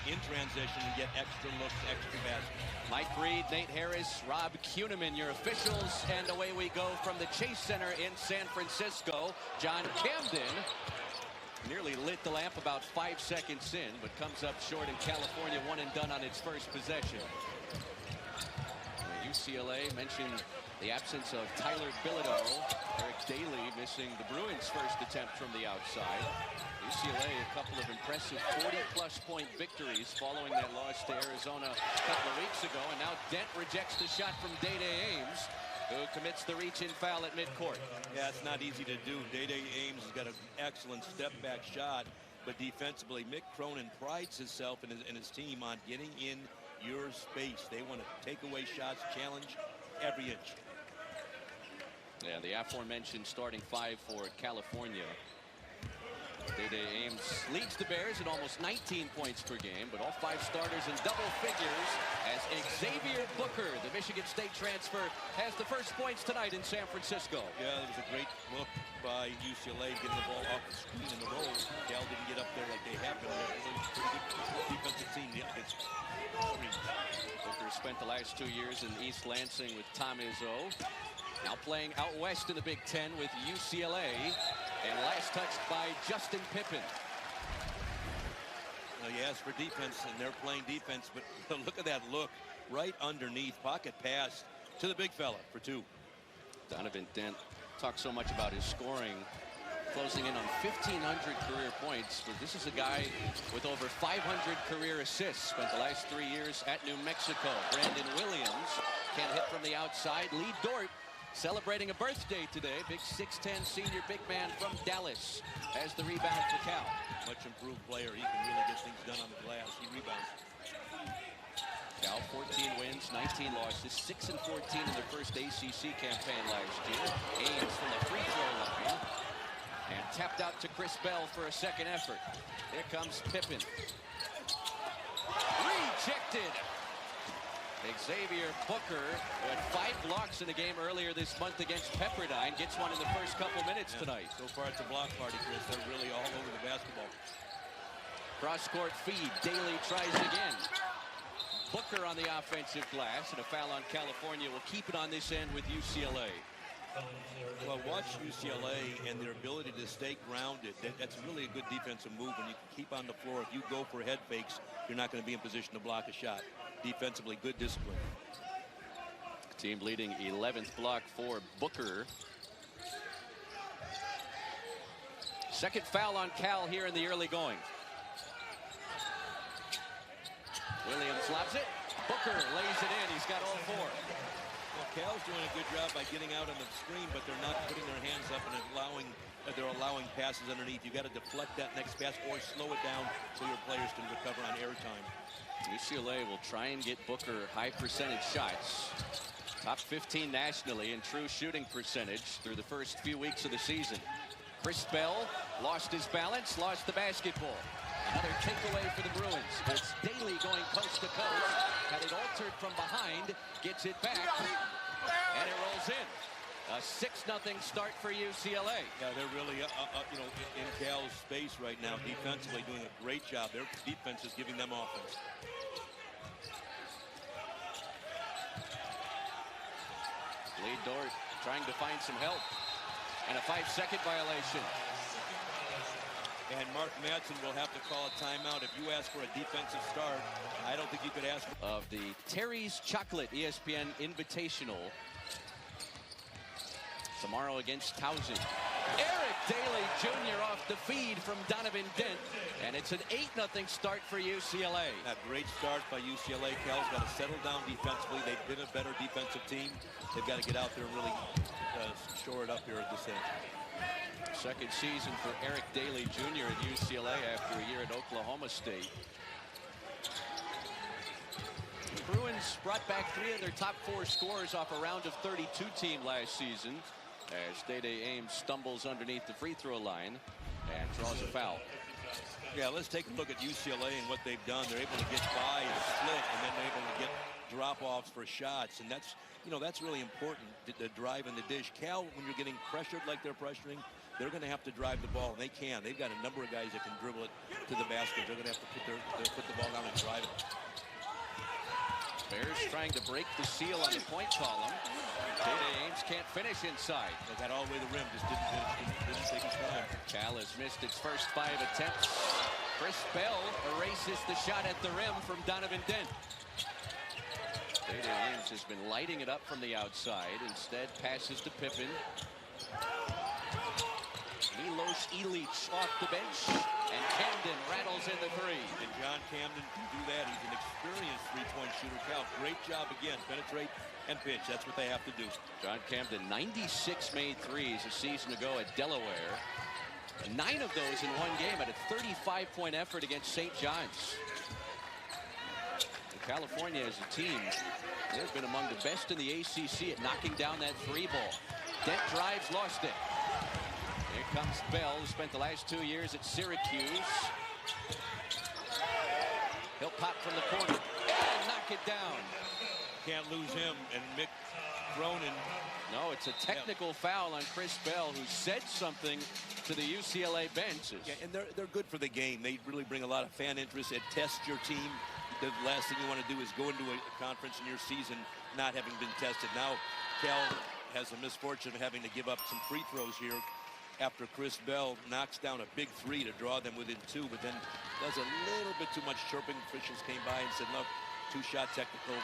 in transition and get extra looks, extra baskets. Mike Reed, Nate Harris, Rob Kuhneman, your officials, and away we go from the Chase Center in San Francisco. John Camden nearly lit the lamp about 5 seconds in, but comes up short in California, one and done on its first possession. UCLA mentioned the absence of Tyler Bilodeau. Eric Daly missing the Bruins' first attempt from the outside. UCLA a couple of impressive 40-plus point victories following that loss to Arizona a couple of weeks ago. And now Dent rejects the shot from Day-Day Ames, who commits the reach-in foul at midcourt. Yeah, it's not easy to do. Day-Day Ames has got an excellent step-back shot, but defensively, Mick Cronin prides himself and his team on getting in your space. They want to take away shots, challenge every inch. Yeah, the aforementioned starting five for California. Day-Day Ames leads the Bears at almost 19 points per game, but all five starters in double figures as Xavier Booker, the Michigan State transfer, has the first points tonight in San Francisco. Yeah, it was a great look by UCLA getting the ball off the screen in the roll. Cal didn't get up there like they have been. Pretty good defensive team against Booker spent the last 2 years in East Lansing with Tom Izzo. Now playing out west in the Big Ten with UCLA. And last touched by Justin Pippen. Well, you asked for defense, and they're playing defense, but look at that look right underneath. Pocket pass to the big fella for two. Donovan Dent talked so much about his scoring, closing in on 1,500 career points. But this is a guy with over 500 career assists. Spent the last 3 years at New Mexico. Brandon Williams can't hit from the outside. Lee Dort celebrating a birthday today. Big 6'10" senior big man from Dallas has the rebound for Cal. Much improved player. He can really get things done on the glass. He rebounds. Cal 14 wins, 19 losses, 6 and 14 in their first ACC campaign last year. Ames from the free throw line and tapped out to Chris Bell for a second effort. Here comes Pippen. Rejected. Xavier Booker, who had 5 blocks in a game earlier this month against Pepperdine, gets one in the first couple minutes tonight. So far it's a block party, Chris. They're really all over the basketball. Cross-court feed. Daly tries again. Booker on the offensive glass, and a foul on California will keep it on this end with UCLA. Well, watch UCLA and their ability to stay grounded. That's really a good defensive move when you can keep on the floor. If you go for head fakes, you're not going to be in position to block a shot. Defensively, good discipline. Team leading 11th block for Booker. Second foul on Cal here in the early going. Williams lobs it. Booker lays it in. He's got all 4. Well, Cal's doing a good job by getting out on the screen, but they're not putting their hands up and they're allowing passes underneath. You got to deflect that next pass or slow it down so your players can recover on airtime. UCLA will try and get Booker high percentage shots. Top 15 nationally in true shooting percentage through the first few weeks of the season. Chris Bell lost his balance, lost the basketball. Another takeaway for the Bruins. It's Daly going coast to coast. Had it altered from behind, gets it back, and it rolls in. A 6-0 start for UCLA. Yeah, they're really, in Cal's space right now, defensively doing a great job. Their defense is giving them offense. Lee Dort trying to find some help. And a 5-second violation. And Mark Madsen will have to call a timeout. If you ask for a defensive start, I don't think you could ask. Of the Terry's Chocolate ESPN Invitational. Tomorrow against Towson. Eric Daly Jr. off the feed from Donovan Dent. And it's an 8-0 start for UCLA. A great start by UCLA. Cal's got to settle down defensively. They've been a better defensive team. They've got to get out there and really shore it up here at this end. Second season for Eric Daly Jr. at UCLA after a year at Oklahoma State. The Bruins brought back 3 of their top 4 scorers off a round of 32 team last season as Day-Day Ames stumbles underneath the free throw line and draws a foul. Yeah, let's take a look at UCLA and what they've done. They're able to get by and split, and then they're able to get drop-offs for shots, and that's really important, the drive and the dish. Cal, when you're getting pressured like they're pressuring, they're going to have to drive the ball, and they can. They've got a number of guys that can dribble it to the basket. They're going to have to put the ball down and driving. Bears trying to break the seal on the point column. Day-Day Ames can't finish inside. They got all the way to the rim, just didn't take his time. Cal has missed its first 5 attempts. Chris Bell erases the shot at the rim from Donovan Dent. Day-Day Ames has been lighting it up from the outside. Instead, passes to Pippen. Milos Ilic off the bench, and Camden rattles in the 3. And John Camden can do that. He's an experienced three-point shooter. Cal, great job again. Penetrate and pitch. That's what they have to do. John Camden, 96 made threes a season ago at Delaware. 9 of those in one game at a 35-point effort against St. John's. And California as a team, they've been among the best in the ACC at knocking down that 3 ball. Dent drives, lost it. Here comes Bell, who spent the last 2 years at Syracuse. He'll pop from the corner and knock it down. Can't lose him. And Mick Cronin. No, it's a technical foul on Chris Bell, who said something to the UCLA bench. Yeah, and they're good for the game. They really bring a lot of fan interest. It tests your team. The last thing you want to do is go into a conference in your season not having been tested. Now, Cal has the misfortune of having to give up some free throws here after Chris Bell knocks down a big 3 to draw them within 2, but then does a little bit too much chirping. Officials came by and said, look, 2-shot technical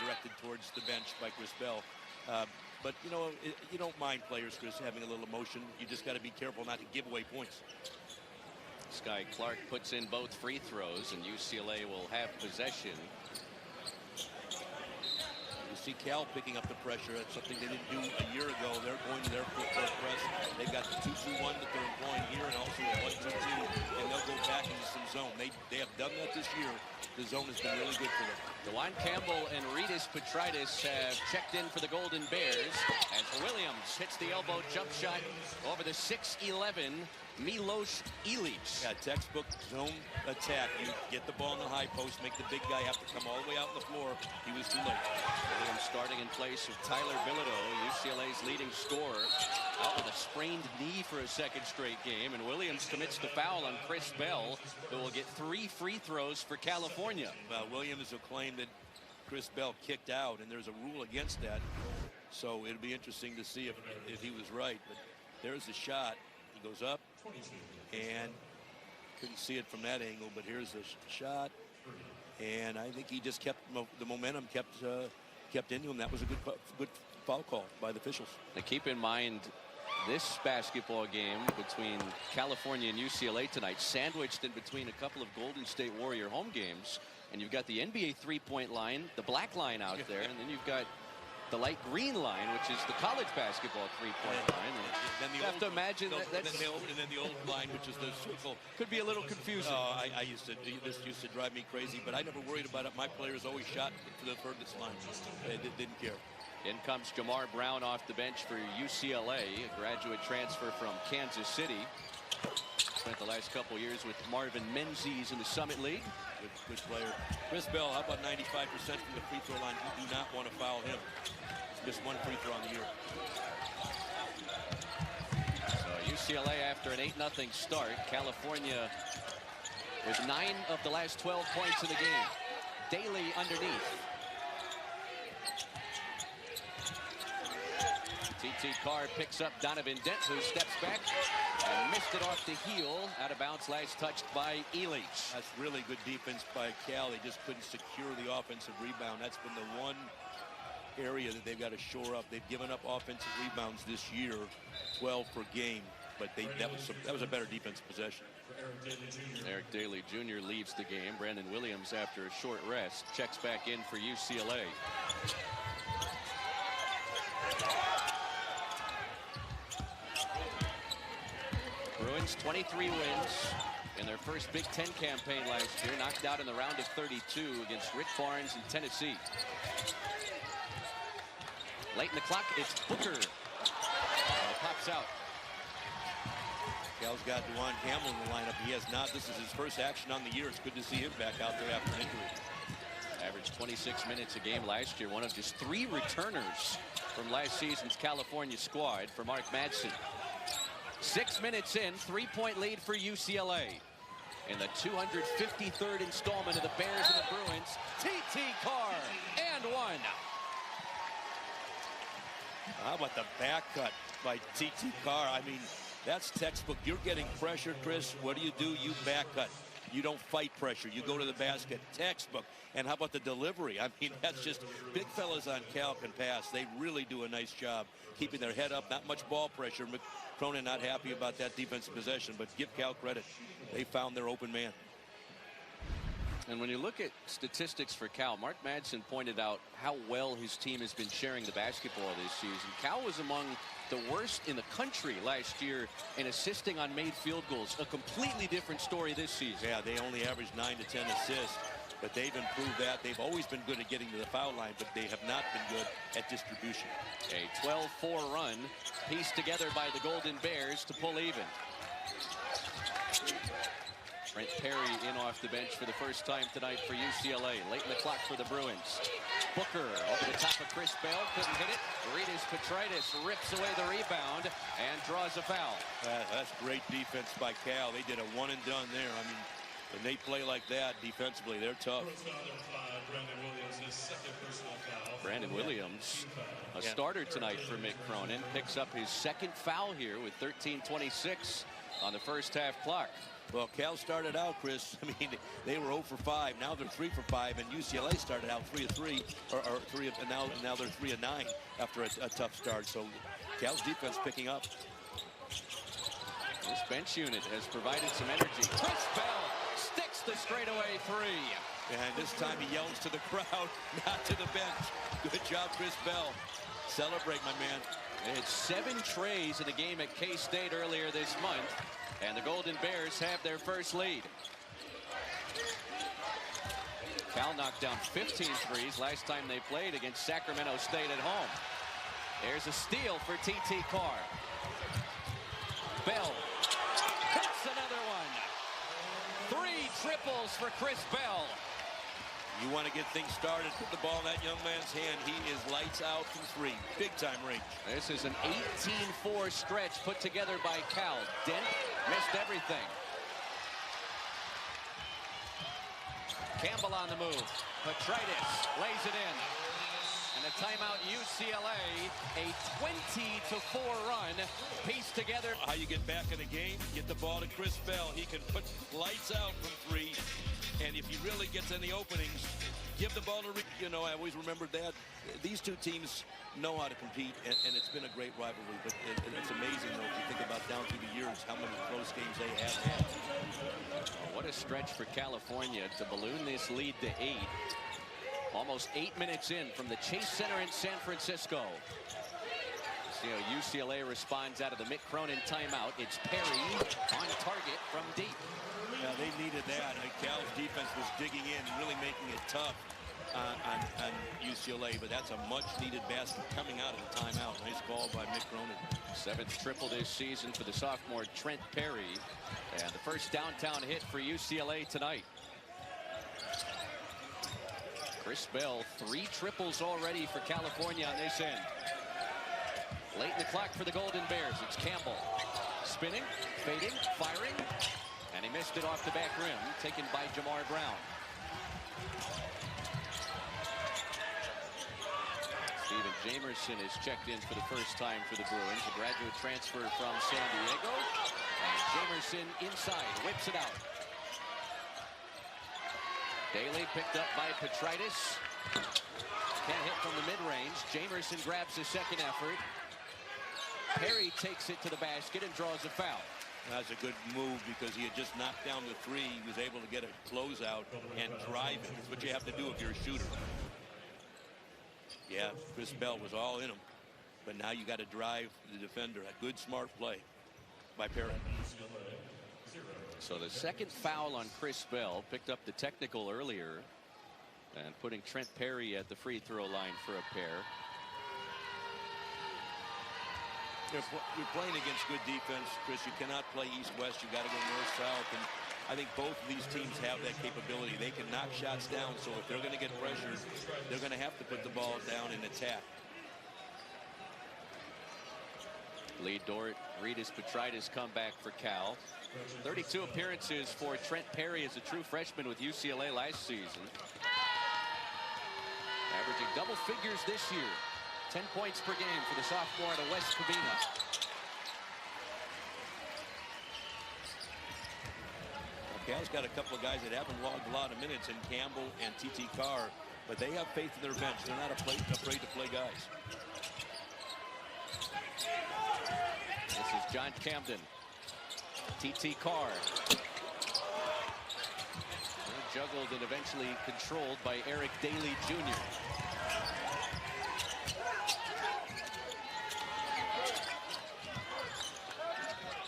directed towards the bench by Chris Bell. But, you know, you don't mind players, Chris, having a little emotion. You just got to be careful not to give away points. Sky Clark puts in both free throws, and UCLA will have possession. You see Cal picking up the pressure. That's something they didn't do a year ago. They're going to their press. They've got the 2-2-1 that they're employing here, and also a 1-2-2, and they'll go back into some zone. They have done that this year. The zone has been really good for them. DeJuan Campbell and Rytis Petritis have checked in for the Golden Bears as Williams hits the elbow jump shot over the 6'11" Milos Ilic. Yeah, textbook zone attack. You get the ball in the high post, make the big guy have to come all the way out on the floor. He was too late. Williams starting in place of Tyler Bilodeau, UCLA's leading scorer, out with a sprained knee for a second straight game. And Williams commits the foul on Chris Bell, who will get 3 free throws for California. Williams will claim that Chris Bell kicked out, and there's a rule against that. So it'll be interesting to see if he was right. But there's the shot. He goes up, and couldn't see it from that angle, but here's the shot. And I think he just kept the momentum kept into him. That was a good foul call by the officials. Now keep in mind, this basketball game between California and UCLA tonight, sandwiched in between a couple of Golden State Warrior home games, and you've got the NBA three-point line, the black line out there, and then you've got the light green line, which is the college basketball three-point line. And then you have to imagine that's... And then the old line, which is the circle. Could be a little confusing. This used to drive me crazy, but I never worried about it. My players always shot to the furthest line. They didn't care. In comes Jamar Brown off the bench for UCLA, a graduate transfer from Kansas City. Spent the last couple years with Marvin Menzies in the Summit League. Good player. Chris Bell, how about 95% from the free throw line? You do not want to foul him. He's missed 1 free throw on the year. So UCLA after an 8-0 start. California with 9 of the last 12 points in the game. Daly underneath. T.T. Carr picks up Donovan Dent, who steps back and missed it off the heel. Out of bounds, last touched by Ilic. That's really good defense by Cal. They just couldn't secure the offensive rebound. That's been the one area that they've got to shore up. They've given up offensive rebounds this year, 12 per game, but that was a better defensive possession. Eric Daly Jr. leaves the game. Brandon Williams, after a short rest, checks back in for UCLA. Bruins 23 wins in their first Big Ten campaign last year, knocked out in the round of 32 against Rick Barnes in Tennessee. Late in the clock, it's Booker. And it pops out. Cal's got DeJuan Campbell in the lineup. He has not. This is his first action on the year. It's good to see him back out there after an injury. Averaged 26 minutes a game last year. One of just 3 returners from last season's California squad for Mark Madsen. 6 minutes in, 3-point lead for UCLA. in the 253rd installment of the Bears and the Bruins. T.T. Carr, and one. How about the back cut by T.T. Carr? I mean, that's textbook. You're getting pressure, Chris. What do? You back cut. You don't fight pressure. You go to the basket. Textbook. And how about the delivery? I mean, that's just big fellas on Cal can pass. They really do a nice job keeping their head up. Not much ball pressure. Cronin not happy about that defensive possession, but give Cal credit. They found their open man. And when you look at statistics for Cal, Mark Madsen pointed out how well his team has been sharing the basketball this season. Cal was among the worst in the country last year in assisting on made field goals. A completely different story this season. Yeah, they only averaged 9 to 10 assists, but they've improved that. They've always been good at getting to the foul line, but they have not been good at distribution. A 12-4 run pieced together by the Golden Bears to pull even. Trent Perry in off the bench for the first time tonight for UCLA. Late in the clock for the Bruins. Booker over the top of Chris Bell. Couldn't hit it. Ritas Petritis rips away the rebound and draws a foul. That's great defense by Cal. They did a one and done there. I mean, when they play like that defensively, they're tough. Brandon Williams, a starter tonight for Mick Cronin, picks up his second foul here with 13:26 on the first half clock. Well, Cal started out, Chris. I mean, they were 0 for 5. Now they're 3 for 5, and UCLA started out 3 of 3, and now they're 3 of 9 after a tough start. So Cal's defense picking up. This bench unit has provided some energy. Chris Bell sticks the straightaway three. And this time he yells to the crowd, not to the bench. Good job, Chris Bell. Celebrate, my man. They had 7 trays in a game at K-State earlier this month. And the Golden Bears have their first lead. Cal knocked down 15 threes last time they played against Sacramento State at home. There's a steal for T.T. Carr. Bell hits another one. 3 triples for Chris Bell. You want to get things started, put the ball in that young man's hand. He is lights out from 3. Big time range. This is an 18-4 stretch put together by Cal. Dent missed everything. Campbell on the move. Petritis lays it in. And a timeout UCLA. A 20-4 run pieced together. How you get back in the game, get the ball to Chris Bell. He can put lights out from 3. And if he really gets any openings, give the ball to Rick. You know, I always remembered that. These two teams know how to compete, and it's been a great rivalry. But it's amazing, though, if you think about down through the years, how many close games they have had. What a stretch for California to balloon this lead to 8. Almost 8 minutes in from the Chase Center in San Francisco. See how UCLA responds out of the Mick Cronin timeout. It's Perry on target from deep. Yeah, they needed that. Cal's defense was digging in, really making it tough on UCLA, but that's a much-needed basket coming out of the timeout. Nice ball by Mick Cronin. 7th triple this season for the sophomore Trent Perry, and the first downtown hit for UCLA tonight. Chris Bell, 3 triples already for California on this end. Late in the clock for the Golden Bears. It's Campbell spinning, fading, firing. And he missed it off the back rim, taken by Jamar Brown. Steven Jamerson is checked in for the first time for the Bruins, a graduate transfer from San Diego. And Jamerson inside, whips it out. Daly picked up by Petritis. Can't hit from the mid-range. Jamerson grabs the second effort. Perry takes it to the basket and draws a foul. That's a good move because he had just knocked down the 3. He was able to get a closeout and drive it. That's what you have to do if you're a shooter. Yeah, Chris Bell was all in him. But now you got to drive the defender. A good, smart play by Perry. So the second foul on Chris Bell, picked up the technical earlier, and putting Trent Perry at the free throw line for a pair. You're playing against good defense, Chris. You cannot play east-west. You got to go north-south. And I think both of these teams have that capability. They can knock shots down. So if they're going to get pressured, they're going to have to put the ball down and attack. Lee Dort, Ritas Petritis come back for Cal. 32 appearances for Trent Perry as a true freshman with UCLA last season. Averaging double figures this year. 10 points per game for the sophomore out of West Covina. Cal's got a couple of guys that haven't logged a lot of minutes in Campbell and T.T. Carr, but they have faith in their bench. They're not afraid to play guys. This is John Camden. T.T. Carr. Juggled and eventually controlled by Eric Daly Jr.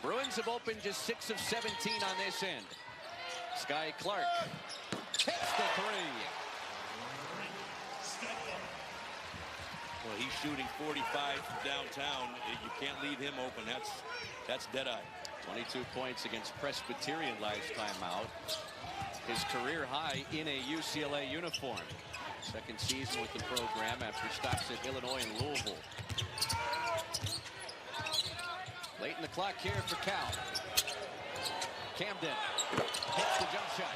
Bruins have opened just 6 of 17 on this end. Sky Clark hits the three. Well, he's shooting 45 from downtown. You can't leave him open. That's dead-eye. 22 points against Presbyterian last time out. His career high in a UCLA uniform. Second season with the program after stops at Illinois and Louisville. Late in the clock here for Cal. Camden hits the jump shot.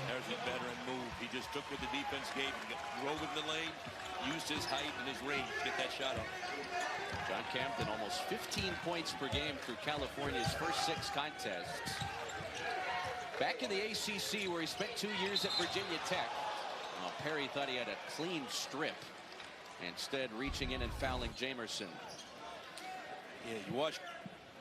There's his veteran move. He just took what the defense gave him, drove in the lane, used his height and his range to get that shot up. John Camden almost 15 points per game through California's first 6 contests. Back in the ACC where he spent 2 years at Virginia Tech. Perry thought he had a clean strip. Instead reaching in and fouling Jamerson. Yeah, you watch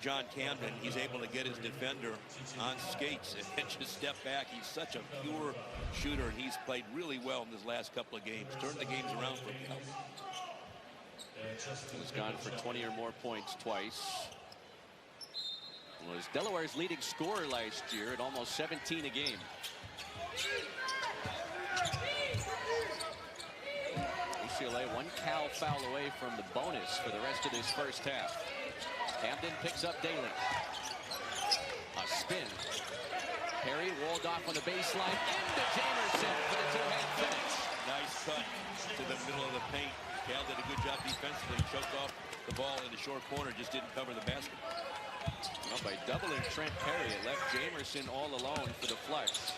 John Camden, he's able to get his defender on skates and just step back. He's such a pure shooter, and he's played really well in his last couple of games. Turned the games around for him. He's gone for 20 or more points twice. Was Delaware's leading scorer last year at almost 17 a game. UCLA 1 Cal foul away from the bonus for the rest of this first half. Camden picks up Daly. A spin. Perry walled off on the baseline. Into Jamerson for the two-hand finish. Nice cut to the middle of the paint. Cal did a good job defensively. Choked off the ball in the short corner. Just didn't cover the basket. Well, by doubling Trent Perry, it left Jamerson all alone for the flush.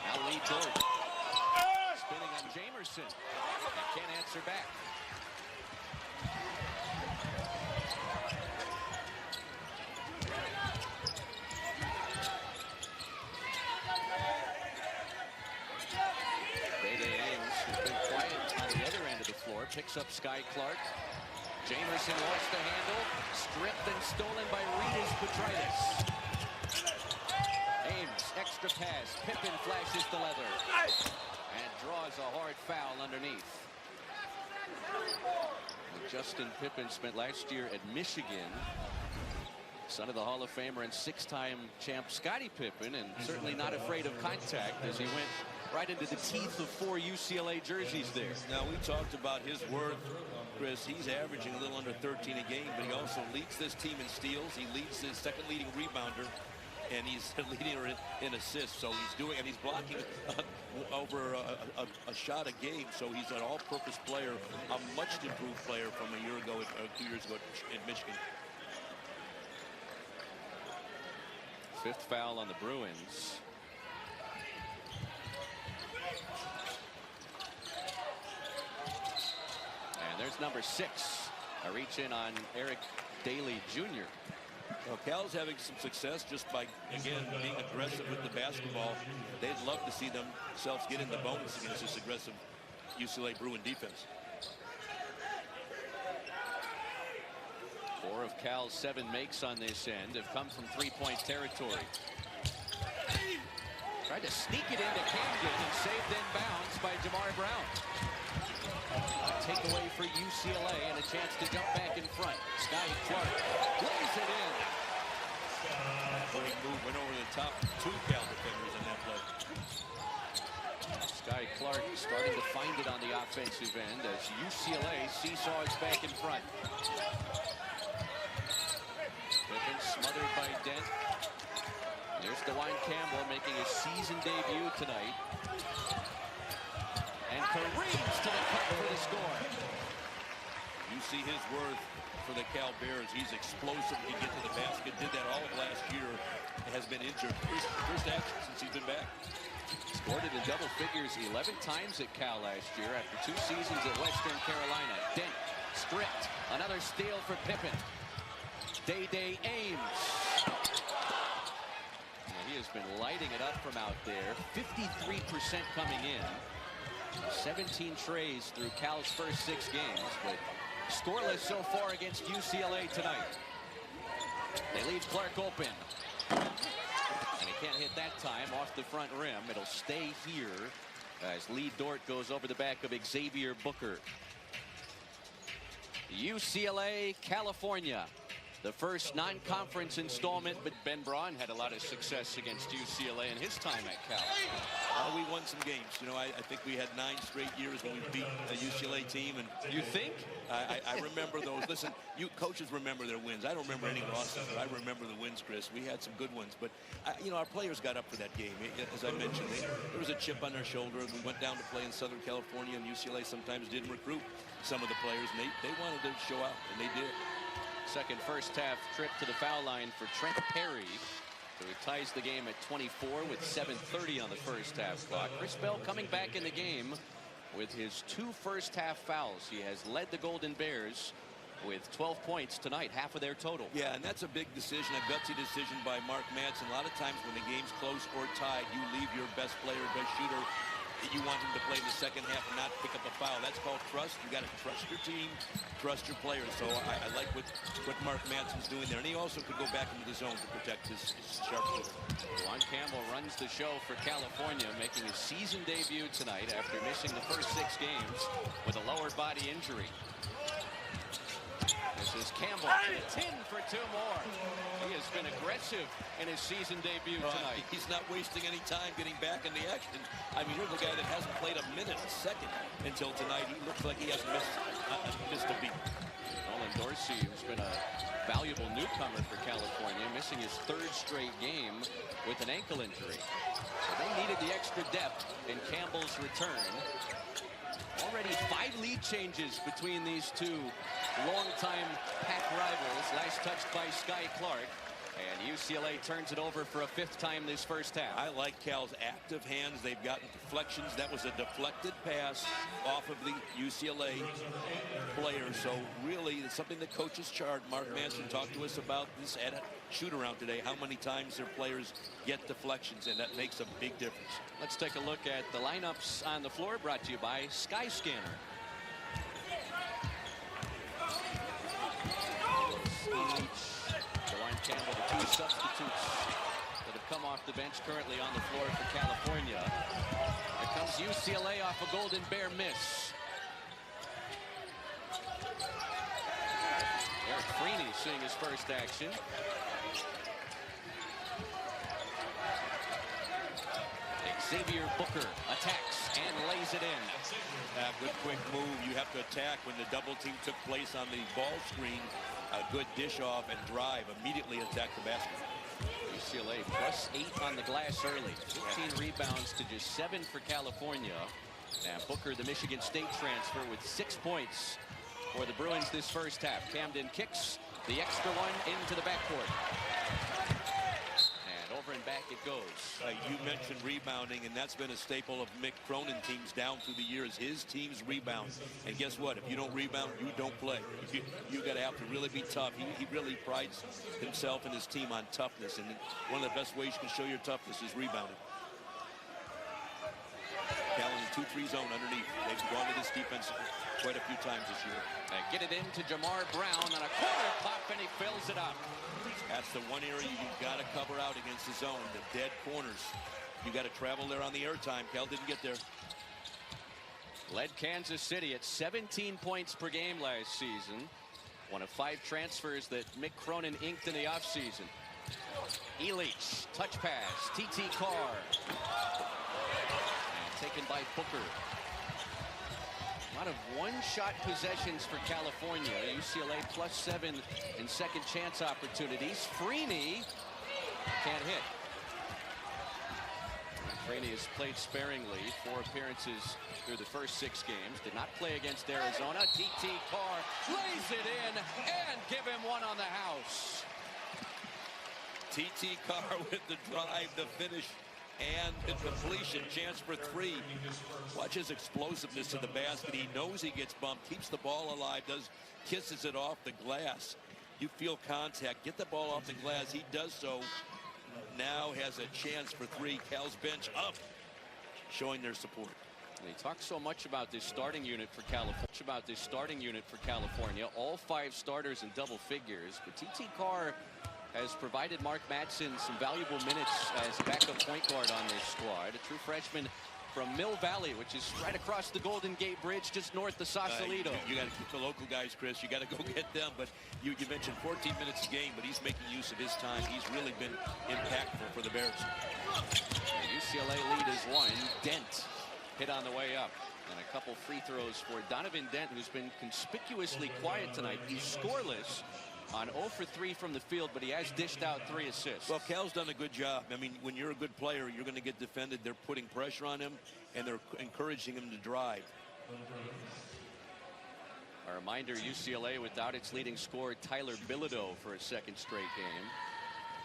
Now Lee Dort. Spinning on Jamerson. And can't answer back. Picks up Sky Clark. Jamerson lost the handle. Stripped and stolen by Ritas Petritis. Ames, extra pass. Pippen flashes the leather. And draws a hard foul underneath. Justin Pippen spent last year at Michigan. Son of the Hall of Famer and 6-time champ Scottie Pippen, and certainly not afraid of contact as he went right into the teeth of 4 UCLA jerseys there. Now, we talked about his worth, Chris. He's averaging a little under 13 a game, but he also leads this team in steals. He leads his second leading rebounder, and he's leading her in assists. So he's doing, and he's blocking over a shot a game. So he's an all-purpose player, a much improved player from a year ago, 2 years ago in Michigan. 5th foul on the Bruins. And there's number 6. A reach in on Eric Daly Jr. Well, Cal's having some success just by, again, being aggressive with the basketball. They'd love to see themselves get in the bonus against this aggressive UCLA Bruin defense. 4 of Cal's 7 makes on this end have come from 3-point territory. Tried to sneak it into Camden and saved inbounds by Jamar Brown. A takeaway for UCLA and a chance to jump back in front. Sky Clark lays it in. Great move, went over the top 2 Cal defenders on that play. Sky Clark starting to find it on the offensive end as UCLA seesaws back in front. Pippen smothered by Dent. There's DeWine Campbell making his season debut tonight. And careens to the cup for the score. You see his worth for the Cal Bears. He's explosive. He can get to the basket. Did that all of last year. Has been injured. First action since he's been back. Scored it in double figures 11 times at Cal last year after 2 seasons at Western Carolina. Dent stripped. Another steal for Pippen. Day Ames. He has been lighting it up from out there. 53% coming in. 17 trays through Cal's first 6 games, but scoreless so far against UCLA tonight. They leave Clark open. And he can't hit that time off the front rim. It'll stay here as Lee Dort goes over the back of Xavier Booker. UCLA, California. The first non-conference installment, but Ben Braun had a lot of success against UCLA in his time at Cal. We won some games. You know, I think we had 9 straight years when we beat a UCLA team. And you think? I remember those. Listen, you coaches remember their wins. I don't remember any losses, but I remember the wins, Chris. We had some good ones. But, you know, our players got up for that game. As I mentioned, there was a chip on their shoulder. We went down to play in Southern California, and UCLA sometimes didn't recruit some of the players. And they wanted to show out, and they did. Second first half trip to the foul line for Trent Perry, who ties the game at 24 with 7:30 on the first half clock. Chris Bell coming back in the game with his 2 first half fouls. He has led the Golden Bears with 12 points tonight, half of their total. Yeah, and that's a big decision, a gutsy decision by Mark Madsen. A lot of times when the game's close or tied, you leave your best player, best shooter. You want him to play in the second half and not pick up a foul. That's called trust. You got to trust your team, trust your players. So I like what Mark Madsen's doing there. And he also could go back into the zone to protect his sharpshooter. Juan Campbell runs the show for California, making his season debut tonight after missing the first 6 games with a lower body injury. This is Campbell, 10 for 2 more. He has been aggressive in his season debut tonight. He's not wasting any time getting back in the action. I mean, here's a guy that hasn't played a minute, a second until tonight. He looks like he hasn't missed a beat. Nolan Dorsey, who's been a valuable newcomer for California, missing his 3rd straight game with an ankle injury. So they needed the extra depth in Campbell's return. Already 5 lead changes between these 2 longtime Pac rivals. Last touched by Sky Clark. And UCLA turns it over for a 5th time this first half. I like Cal's active hands. They've gotten deflections. That was a deflected pass off of the UCLA player. So really, it's something the coaches chart. Mark Madsen talked to us about this at a shoot-around today, how many times their players get deflections, and that makes a big difference. Let's take a look at the lineups on the floor, brought to you by Skyscanner. Campbell, the 2 substitutes that have come off the bench currently on the floor for California. Here comes UCLA off a Golden Bear miss. Eric Freeney seeing his first action. Xavier Booker attacks and lays it in. Good quick move. You have to attack when the double team took place on the ball screen. A good dish off and drive. Immediately attack the basket. UCLA +8 on the glass early. 15 rebounds to just 7 for California. And Booker, the Michigan State transfer, with 6 points for the Bruins this first half. Camden kicks the extra one into the backcourt. Over and back it goes. You mentioned rebounding, and that's been a staple of Mick Cronin teams down through the years. His teams rebound. And guess what? If you don't rebound, you don't play. You got to have to really be tough. He really prides himself and his team on toughness. And one of the best ways you can show your toughness is rebounding. Cal in the 2-3 zone underneath. They've gone to this defense quite a few times this year. Get it into Jamar Brown on a corner pop, and he fills it up. That's the one area you've got to cover out against the zone, the dead corners. You got to travel there on the airtime. Cal didn't get there. Led Kansas City at 17 points per game last season. One of 5 transfers that Mick Cronin inked in the offseason. Elich, touch pass, T.T. Carr. And taken by Booker. A lot of one-shot possessions for California. UCLA +7 in second chance opportunities. Freeney can't hit. Freeney has played sparingly, 4 appearances through the first 6 games. Did not play against Arizona. T.T. Carr lays it in and give him one on the house. T.T. Carr with the drive, the finish, and the completion. Chance for 3. Watch his explosiveness to the basket. He knows he gets bumped, keeps the ball alive, kisses it off the glass. You feel contact, get the ball off the glass. He does so. Now has a chance for 3. Cal's bench up, showing their support. They talk so much about this starting unit for California. All 5 starters in double figures, but T.T. Carr has provided Mark Madsen some valuable minutes as backup point guard on this squad. A true freshman from Mill Valley, which is right across the Golden Gate Bridge, just north of Sausalito. You got to keep the local guys, Chris. You got to go get them. But you mentioned 14 minutes a game, but he's making use of his time. He's really been impactful for the Bears. The UCLA lead is 1. Dent hit on the way up. And a couple free throws for Donovan Dent, who's been conspicuously quiet tonight. He's scoreless on 0 for 3 from the field, but he has dished out 3 assists. Well, Cal's done a good job. I mean, when you're a good player, you're going to get defended. They're putting pressure on him, and they're encouraging him to drive. A reminder, UCLA without its leading scorer, Tyler Bilodeau, for a 2nd straight game.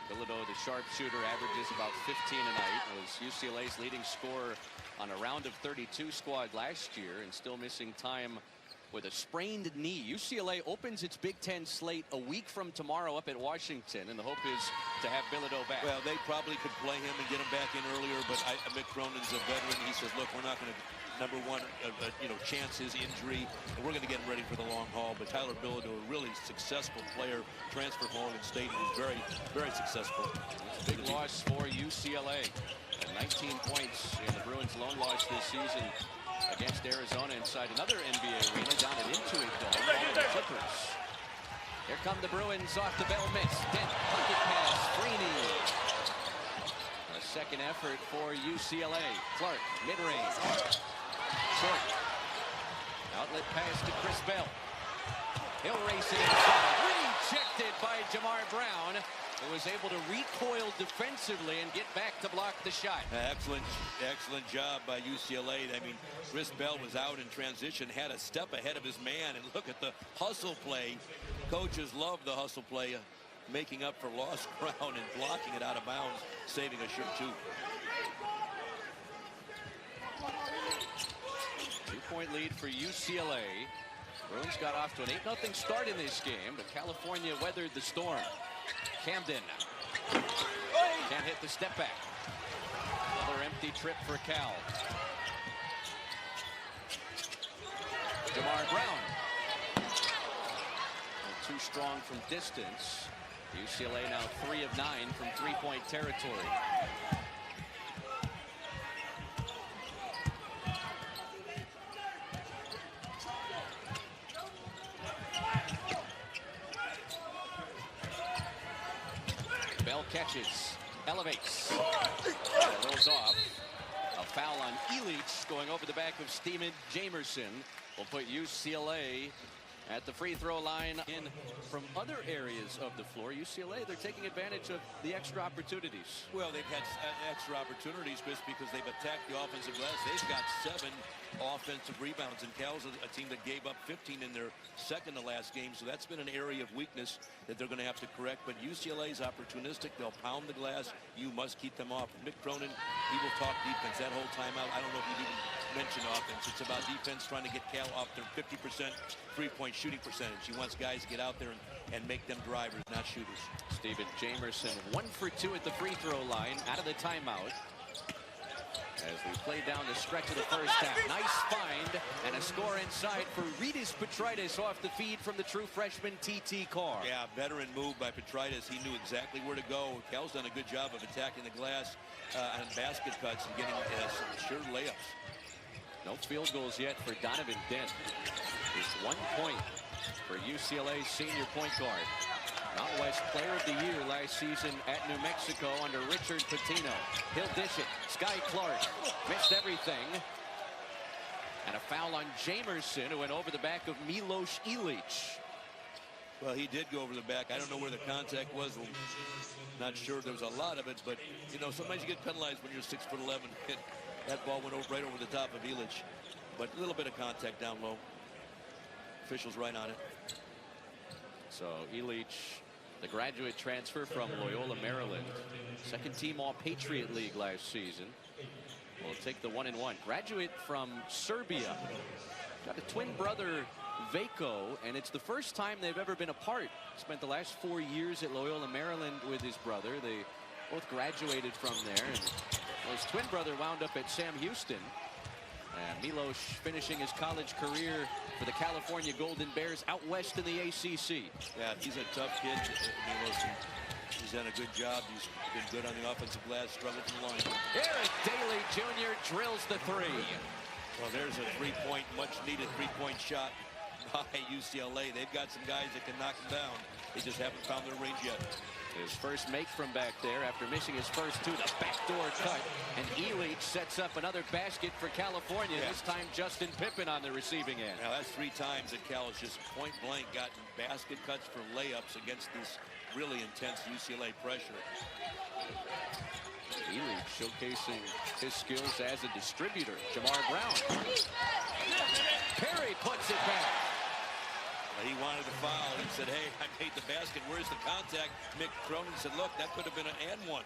Bilodeau, the sharpshooter, averages about 15 a night. Was UCLA's leading scorer on a round of 32 squad last year, and still missing time with a sprained knee. UCLA opens its Big Ten slate a week from tomorrow up at Washington, and the hope is to have Bilodeau back. Well, they probably could play him and get him back in earlier, but Mick Cronin's a veteran. He says, look, we're not going to, number one, chance his injury, and we're going to get him ready for the long haul. But Tyler Bilodeau, a really successful player, transferred from Oregon State, who's very, very successful. Big loss for UCLA. 19 points in the Bruins' lone loss this season against Arizona inside another NBA arena down at Intuit Dome. The Clippers. Here come the Bruins off the bell miss. Dent, pocket pass, Freeney. A second effort for UCLA. Clark, mid-range. Short. Outlet pass to Chris Bell. He'll race it inside. Rejected by Jamar Brown, who was able to recoil defensively and get back to block the shot. Excellent job by UCLA. I mean, Chris Bell was out in transition, had a step ahead of his man, and look at the hustle play. Coaches love the hustle play, making up for lost ground and blocking it out of bounds, saving a short 2. 2-point lead for UCLA. Bruins got off to an 8-0 start in this game, but California weathered the storm. Camden can't hit the step back. Another empty trip for Cal. Jamar Brown. Too strong from distance. UCLA now 3 of 9 from 3-point territory. Bell catches, elevates, rolls off. A foul on Elich going over the back of Steven Jamerson will put UCLA at the free throw line. In from other areas of the floor, UCLA, they're taking advantage of the extra opportunities. Well, they've had extra opportunities, Chris, because they've attacked the offensive glass. They've got 7 offensive rebounds, and Cal's a team that gave up 15 in their second to last game, so that's been an area of weakness that they're going to have to correct. But UCLA's opportunistic. They'll pound the glass. You must keep them off. Mick Cronin, he will talk defense that whole timeout. I don't know if you even mentioned offense. It's about defense, trying to get Cal off their 50% three-point shooting percentage. He wants guys to get out there and make them drivers, not shooters. Steven Jamerson 1 for 2 at the free throw line out of the timeout. As we play down the stretch of the first half. Nice find and a score inside for Rytis Petritis off the feed from the true freshman T.T. Carr. Yeah, veteran move by Petritis. He knew exactly where to go. Cal's done a good job of attacking the glass on basket cuts and getting some sure layups. No field goals yet for Donovan Dent. Just 1 point for UCLA's senior point guard. Mountain West Player of the Year last season at New Mexico under Richard Pitino. He'll dish it. Sky Clark missed everything. And a foul on Jamerson, who went over the back of Milos Elich. Well, he did go over the back. I don't know where the contact was. Not sure there was a lot of it, but you know, sometimes you get penalized when you're 6'11". That ball went right over the top of Illich, but a little bit of contact down low. Officials right on it. So Illich, the graduate transfer from Loyola, Maryland, second team All-Patriot League last season, will take the 1-1. Graduate from Serbia, got a twin brother, Veljko, and it's the first time they've ever been apart. Spent the last 4 years at Loyola, Maryland with his brother. They both graduated from there, and his twin brother wound up at Sam Houston. And Milos finishing his college career for the California Golden Bears out west in the ACC. Yeah, he's a tough kid, Milos. He's done a good job. He's been good on the offensive glass, struggled from the line. Eric Daly Jr. drills the three. Well, there's a three-point, much-needed three-point shot by UCLA. They've got some guys that can knock them down. They just haven't found their range yet. His first make from back there after missing his first two. The backdoor cut. And Illich sets up another basket for California. Yeah. This time Justin Pippen on the receiving end. Now that's 3 times that Cal has just point-blank gotten basket cuts for layups against this really intense UCLA pressure. Illich showcasing his skills as a distributor. Jamar Brown. Perry puts it back. He wanted to foul. He said, hey, I made the basket. Where's the contact? Mick Cronin said, look, that could have been an and one.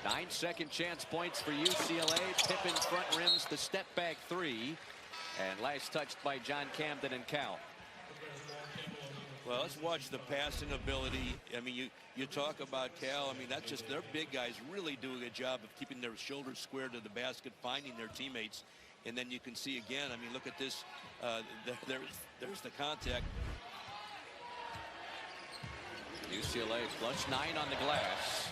9 second chance points for UCLA. Pippen front rims the step back 3. And last touched by John Camden and Cal. Well, let's watch the passing ability. I mean, you talk about Cal. I mean, that's just their big guys really do a good job of keeping their shoulders square to the basket, finding their teammates. And then you can see again, I mean, look at this. There's the contact. UCLA plus 9 on the glass.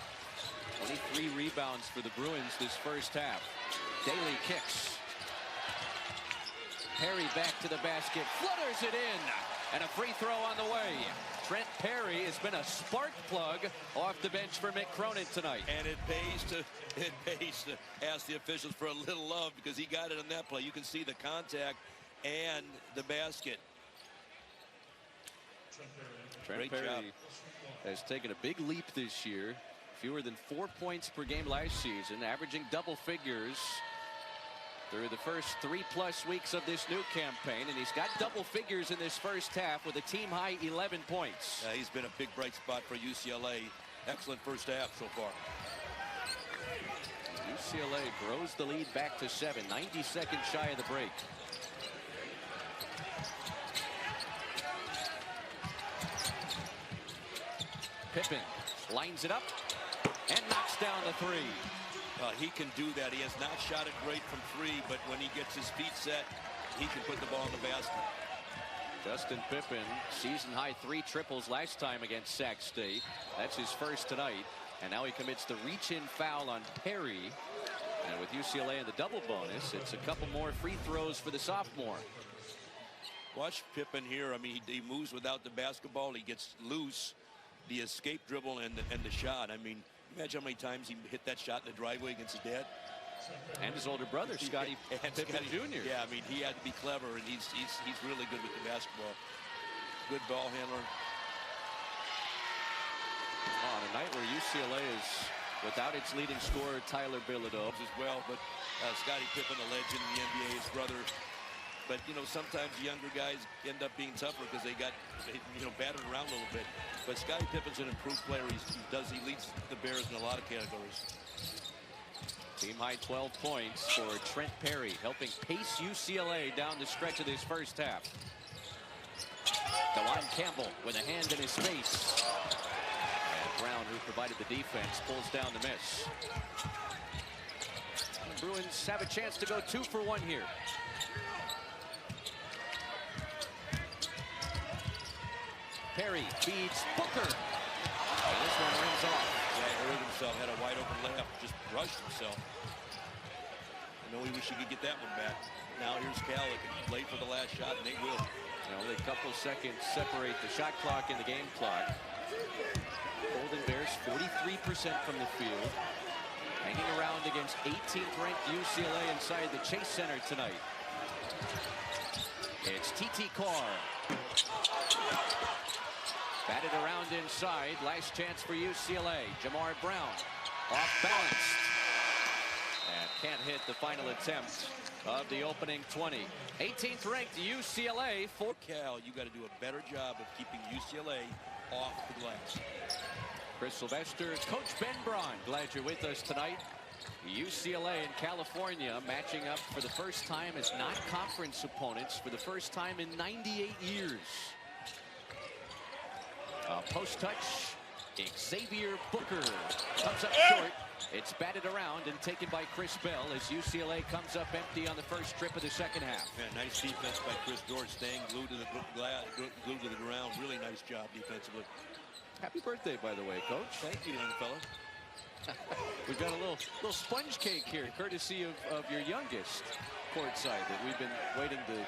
23 rebounds for the Bruins this first half. Daly kicks. Perry back to the basket, flutters it in, and a free throw on the way. Trent Perry has been a spark plug off the bench for Mick Cronin tonight. And it pays to ask the officials for a little love because he got it on that play. You can see the contact and the basket. Trent Perry has taken a big leap this year. Fewer than 4 points per game last season, averaging double figures through the first 3+ weeks of this new campaign, and he's got double figures in this first half with a team-high 11 points. He's been a big bright spot for UCLA. Excellent first half so far. UCLA grows the lead back to 7, 90 seconds shy of the break. Pippen lines it up and knocks down the 3. He can do that. He has not shot it great from 3, but when he gets his feet set, he can put the ball in the basket. Justin Pippen, season-high 3 triples last time against Sac State. That's his first tonight. And now he commits the reach-in foul on Perry. And with UCLA in the double bonus, it's a couple more free throws for the sophomore. Watch Pippen here. I mean, he moves without the basketball. He gets loose. The escape dribble and the shot. I mean, imagine how many times he hit that shot in the driveway against his dad. And his older brother, Scottie Pippen Jr. Yeah, I mean, he had to be clever, and he's really good with the basketball. Good ball handler. On a night where UCLA is without its leading scorer, Tyler Bilodeau. As well, but Scottie Pippen, a legend in the NBA, his brother. But, you know, sometimes younger guys end up being tougher because they got, battered around a little bit. But Scottie Pippen's an improved player. He leads the Bears in a lot of categories. Team-high 12 points for Trent Perry, helping pace UCLA down the stretch of this first half. DeJuan Campbell with a hand in his face. And Brown, who provided the defense, pulls down the miss. The Bruins have a chance to go 2 for 1 here. Perry feeds Booker. And this one rings off. Yeah, he hurt himself, had a wide open layup, just brushed himself. I know we wish he could get that one back. Now here's Cal that can play for the last shot, and they will. Only a couple seconds separate the shot clock and the game clock. Golden Bears 43% from the field. Hanging around against 18th ranked UCLA inside the Chase Center tonight. It's T.T. Carr. Batted around inside. Last chance for UCLA. Jamar Brown off balance. And can't hit the final attempt of the opening 20. 18th ranked UCLA. For Cal, you got to do a better job of keeping UCLA off the glass. Chris Sylvester, Coach Ben Braun, glad you're with us tonight. UCLA and California matching up for the first time as non-conference opponents for the first time in 98 years. Post touch, Xavier Booker comes up short. It's batted around and taken by Chris Bell as UCLA comes up empty on the first trip of the second half. Yeah, nice defense by Chris Dort, staying glued to the glued to the ground. Really nice job defensively. Happy birthday, by the way, Coach. Thank you, young fella. We've got a little sponge cake here, courtesy of your youngest courtside that we've been waiting to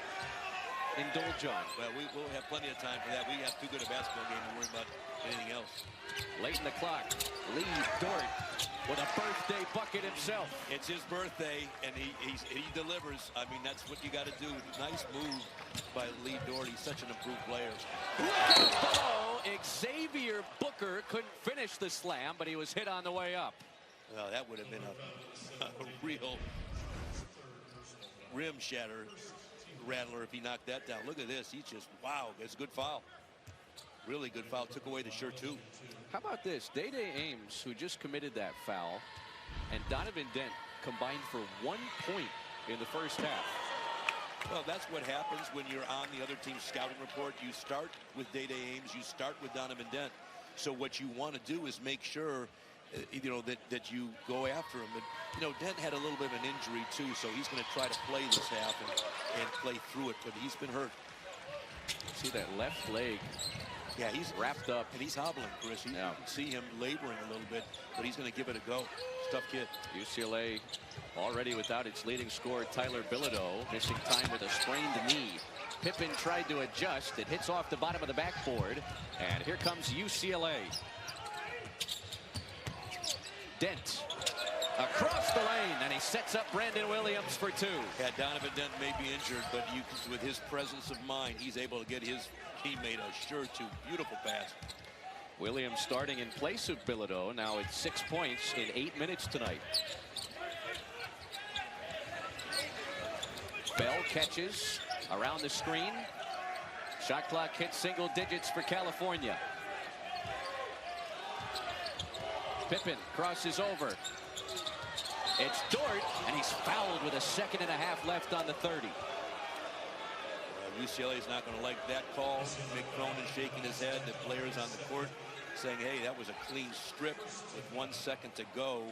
indulge on. Well, we'll have plenty of time for that. We have too good a basketball game to worry about anything else. Late in the clock, Lee Dort with a birthday bucket himself. It's his birthday, and he delivers. I mean, that's what you got to do. Nice move by Lee Dort. He's such an improved player. Xavier Booker couldn't finish the slam, but he was hit on the way up. Well, that would have been a real rim shatter rattler if he knocked that down. Look at this. He's just, wow, it's a good foul. Really good foul. Took away the shirt, too. How about this? Day-Day Ames, who just committed that foul, and Donovan Dent combined for 1 point in the first half. Well, that's what happens when you're on the other team's scouting report. You start with Day-Day Ames. You start with Donovan Dent. So what you want to do is make sure, you know, that you go after him. And, you know, Dent had a little bit of an injury, too, so he's going to try to play this half and play through it. But he's been hurt. See that left leg? Yeah, he's wrapped up. And he's hobbling, Chris. You can see him laboring a little bit, but he's going to give it a go. Tough kid. UCLA already without its leading scorer, Tyler Bilodeau, missing time with a sprained knee. Pippen tried to adjust. It hits off the bottom of the backboard. And here comes UCLA. Dent across the lane, and he sets up Brandon Williams for 2. Yeah, Donovan Dent may be injured, but with his presence of mind, he's able to get his teammate a sure to. Beautiful pass. Williams starting in place of Bilodeau. Now it's 6 points in 8 minutes tonight. Bell catches around the screen. Shot clock hits single digits for California. Pippen crosses over. It's Dort, and he's fouled with a 2.5 seconds left on the 30. UCLA is not going to like that call. Mick Cronin shaking his head. The players on the court saying, hey, that was a clean strip with 1 second to go.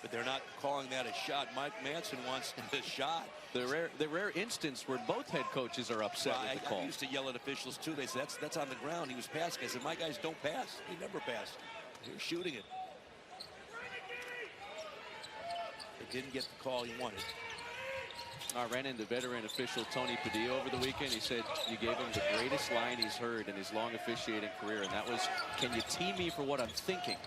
But they're not calling that a shot. Mike Manson wants the shot. The rare instance where both head coaches are upset with the call. I used to yell at officials, too. They said, that's on the ground. He was passing. I said, my guys don't pass. They never pass. They're shooting it. They didn't get the call he wanted. I ran into veteran official Tony Padilla over the weekend. He said you gave him the greatest line he's heard in his long officiating career, and that was, can you tee me for what I'm thinking?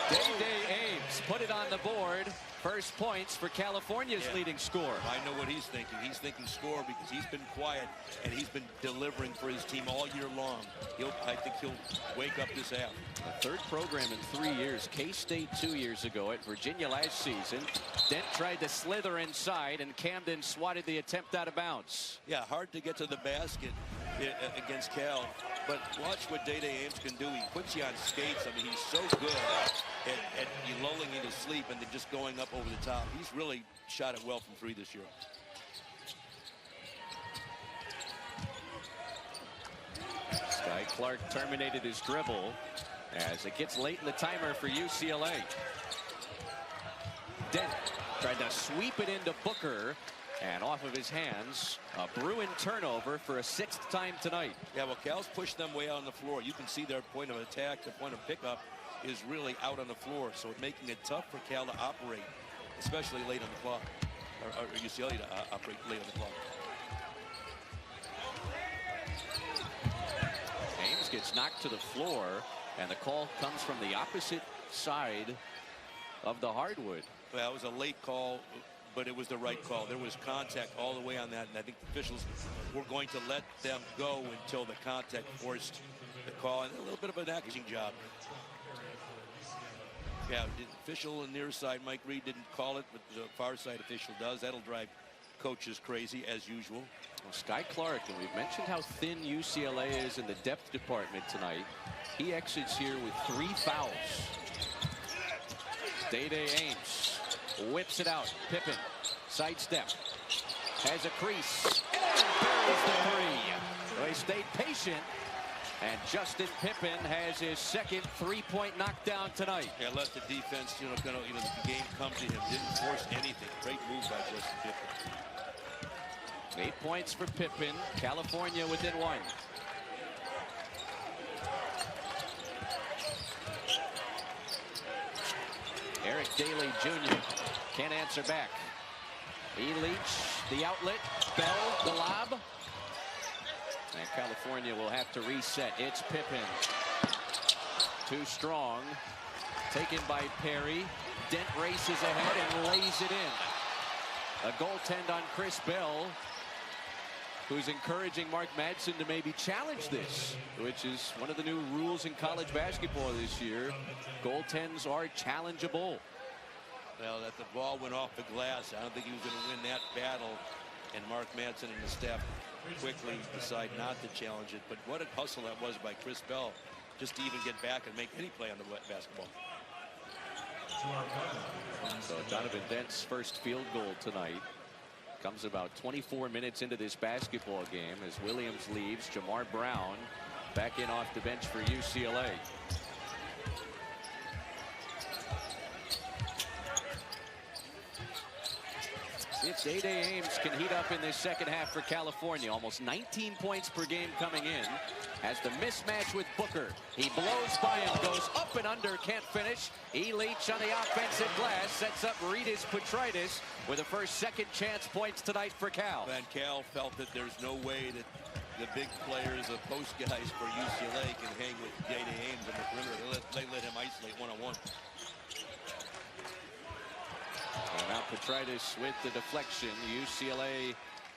Day-Day Ames put it on the board. First points for California's leading scorer. I know what he's thinking. He's thinking score because he's been quiet and he's been delivering for his team all year long. I think he'll wake up this half. The third program in 3 years. K-State 2 years ago. At Virginia last season, Dent tried to slither inside, and Camden swatted the attempt out of bounds. Yeah, hard to get to the basket against Cal. But watch what Day-Day Ames can do. He puts you on skates. I mean, he's so good at lulling you to sleep and then just going up over the top. He's really shot it well from 3 this year. Sky Clark terminated his dribble as it gets late in the timer for UCLA. Dent tried to sweep it into Booker, and off of his hands, a Bruin turnover for a 6th time tonight. Yeah, well, Cal's pushed them way out on the floor. You can see their point of attack, their point of pickup is really out on the floor, so making it tough for Cal to operate, especially late on the clock, or UCLA to operate late on the clock. Ames gets knocked to the floor, and the call comes from the opposite side of the hardwood. Well, it was a late call but it was the right call. There was contact all the way on that, and I think the officials were going to let them go until the contact forced the call, and a little bit of an acting job. Yeah, the official on the near side, Mike Reed, didn't call it, but the far side official does. That'll drive coaches crazy, as usual. Well, Sky Clark, and we've mentioned how thin UCLA is in the depth department tonight. He exits here with 3 fouls. Day-Day Ames whips it out. Pippen, sidestep, has a crease, and buries the 3. Well, he stayed patient, and Justin Pippen has his second 3-point knockdown tonight. Yeah, let the defense, the game come to him. Didn't force anything. Great move by Justin Pippen. 8 points for Pippen. California within 1. Eric Daly Jr. can't answer back. Leach, the outlet. Bell, the lob. And California will have to reset. It's Pippen. Too strong. Taken by Perry. Dent races ahead and lays it in. A goaltend on Chris Bell, who's encouraging Mark Madsen to maybe challenge this, which is one of the new rules in college basketball this year. Goaltends are challengeable. Well, that the ball went off the glass. I don't think he was going to win that battle. And Mark Madsen and the staff quickly decide not to challenge it. But what a hustle that was by Chris Bell, just to even get back and make any play on the basketball. So Donovan Dent's first field goal tonight comes about 24 minutes into this basketball game as Williams leaves. Jamar Brown back in off the bench for UCLA. See if Day-Day Ames can heat up in this second half for California. Almost 19 points per game coming in. Has the mismatch with Booker. He blows by him, goes up and under, can't finish. Leach on the offensive glass sets up Rytis Petritis with the first second chance points tonight for Cal. And Cal felt that there's no way that the big players, the post guys for UCLA, can hang with Day-Day Ames on the perimeter. They let him isolate one-on-one. And now Petritis with the deflection. UCLA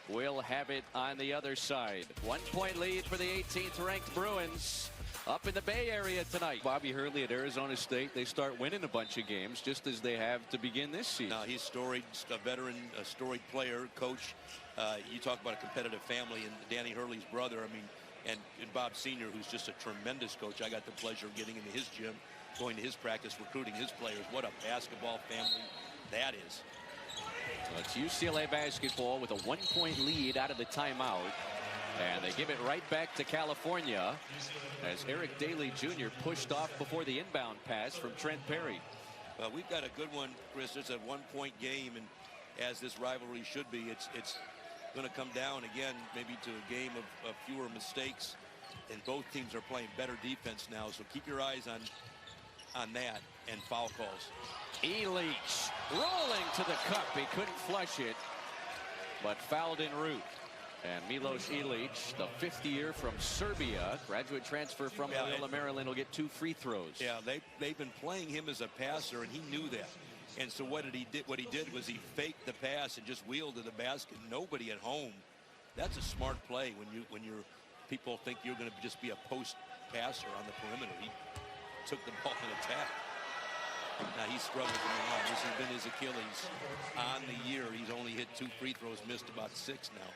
will have it on the other side. 1 point lead for the 18th ranked Bruins up in the Bay Area tonight. Bobby Hurley at Arizona State, they start winning a bunch of games just as they have to begin this season. Now he's storied, a veteran, a storied player, coach. You talk about a competitive family, and Danny Hurley's brother, and Bob Sr., who's just a tremendous coach. I got the pleasure of getting into his gym, going to his practice, recruiting his players. What a basketball family that is. So it's UCLA basketball with a 1 point lead out of the timeout. And they give it right back to California as Eric Daly Jr. pushed off before the inbound pass from Trent Perry. Well, we've got a good one, Chris. It's a 1 point game, and as this rivalry should be, it's going to come down again maybe to a game of fewer mistakes, and both teams are playing better defense now, so keep your eyes on that and foul calls. Leach rolling to the cup. He couldn't flush it, but fouled en route. And Milos Ilic, the 50-year from Serbia, graduate transfer from Loyola Maryland, will get 2 free throws. Yeah, they've been playing him as a passer, and he knew that. And so what he did was he faked the pass and just wheeled to the basket. Nobody at home. That's a smart play when people think you're going to just be a post passer on the perimeter. He took the ball and attacked. Now he's struggled from the line. This has been his Achilles on the year. He's only hit 2 free throws, missed about 6 now.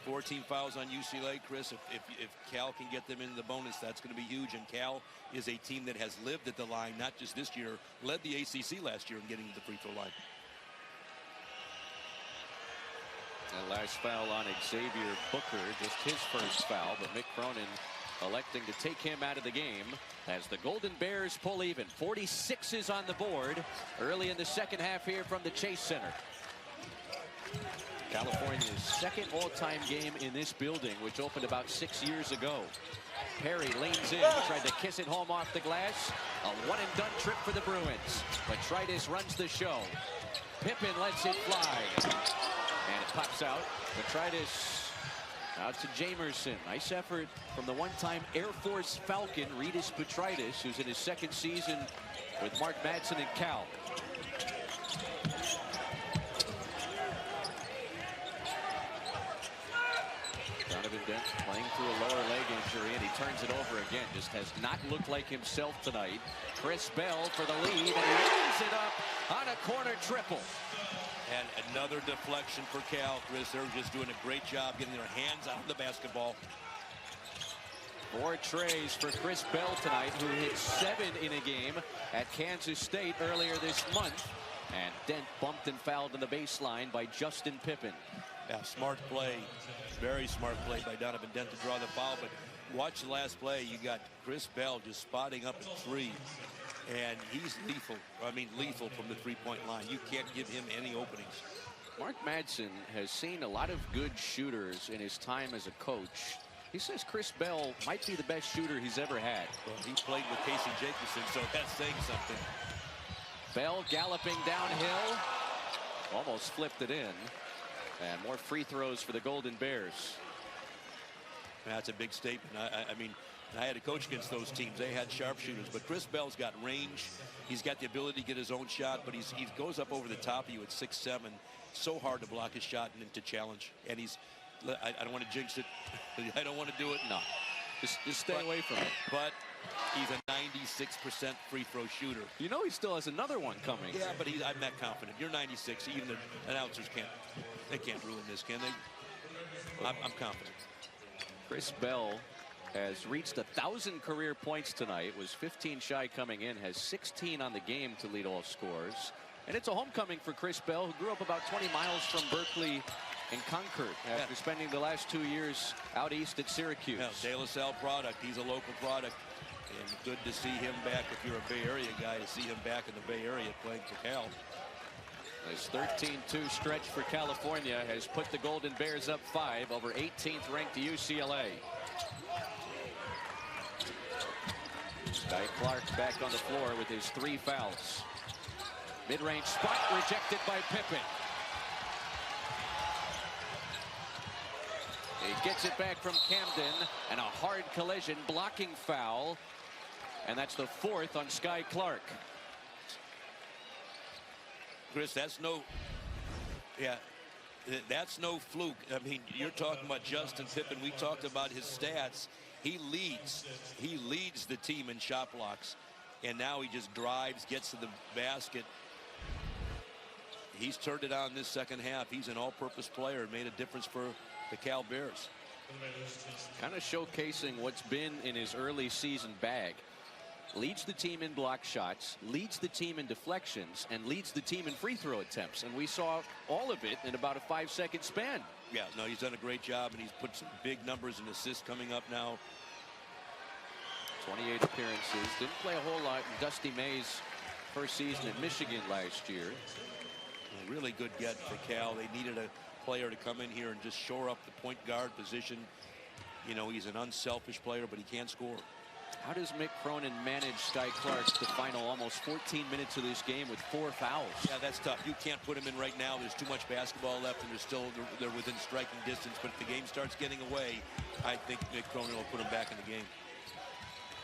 14 fouls on UCLA, Chris. If Cal can get them into the bonus, that's going to be huge. And Cal is a team that has lived at the line, not just this year, led the ACC last year in getting to the free throw line. And last foul on Xavier Booker, just his first foul, but Mick Cronin electing to take him out of the game as the Golden Bears pull even. 46 is on the board early in the second half here from the Chase Center. California's second all-time game in this building, which opened about 6 years ago. Perry leans in, tried to kiss it home off the glass. A one-and-done trip for the Bruins. Petritis runs the show. Pippen lets it fly. And it pops out. Petritis out to Jamerson. Nice effort from the one-time Air Force Falcon, Rytis Petritis, who's in his second season with Mark Madsen and Cal. confident, playing through a lower leg injury, and he turns it over again. Just has not looked like himself tonight. Chris Bell for the lead, and he leaves it up on a corner triple. And another deflection for Cal. Chris, they're just doing a great job getting their hands on the basketball. 4 trays for Chris Bell tonight, who hit 7 in a game at Kansas State earlier this month. And Dent bumped and fouled on the baseline by Justin Pippen. Yeah, smart play. Very smart play by Donovan Dent to draw the foul. But watch the last play. You got Chris Bell just spotting up at 3. And he's lethal. I mean, lethal from the three-point line. You can't give him any openings. Mark Madsen has seen a lot of good shooters in his time as a coach. He says Chris Bell might be the best shooter he's ever had. Well, he played with Casey Jacobson, so that's saying something. Bell galloping downhill. Almost flipped it in. And more free throws for the Golden Bears. That's a big statement. I mean, I had to coach against those teams. They had sharpshooters, but Chris Bell's got range. He's got the ability to get his own shot, but he goes up over the top of you at 6'7". So hard to block his shot and to challenge. And I don't want to jinx it. I don't want to do it. No, just stay away from it. But he's a 96% free throw shooter. You know he still has another one coming. Yeah, but I'm not confident. You're 96. Even the announcers can't ruin this, can they? I'm confident. Chris Bell has reached 1,000 career points tonight, was 15 shy coming in, has 16 on the game to lead all scores. And it's a homecoming for Chris Bell, who grew up about 20 miles from Berkeley and Concord after spending the last 2 years out east at Syracuse. Yeah, De La Salle product. He's a local product. And good to see him back. If you're a Bay Area guy, to see him back in the Bay Area playing for Cal. His 13-2 stretch for California has put the Golden Bears up 5 over 18th ranked UCLA. Sky Clark back on the floor with his 3 fouls. Mid-range spot rejected by Pippen. He gets it back from Camden, and a hard collision, blocking foul. And that's the 4th on Sky Clark. Chris, that's no fluke. I mean, you're talking about Justin Pippen. We talked about his stats. He leads the team in shot blocks. And now he just drives, gets to the basket. He's turned it on this second half. He's an all-purpose player, made a difference for the Cal Bears. Kind of showcasing what's been in his early season bag. Leads the team in block shots, leads the team in deflections, and leads the team in free throw attempts. And we saw all of it in about a 5-second span. Yeah, no, he's done a great job, and he's put some big numbers and assists coming up now. 28 appearances. Didn't play a whole lot in Dusty May's first season at Michigan last year. A really good get for Cal. They needed a player to come in here and just shore up the point guard position. You know, he's an unselfish player, but he can score. How does Mick Cronin manage Sky Clark the final almost 14 minutes of this game with 4 fouls? Yeah, that's tough. You can't put him in right now. There's too much basketball left, and they're within striking distance. But if the game starts getting away, I think Mick Cronin will put him back in the game.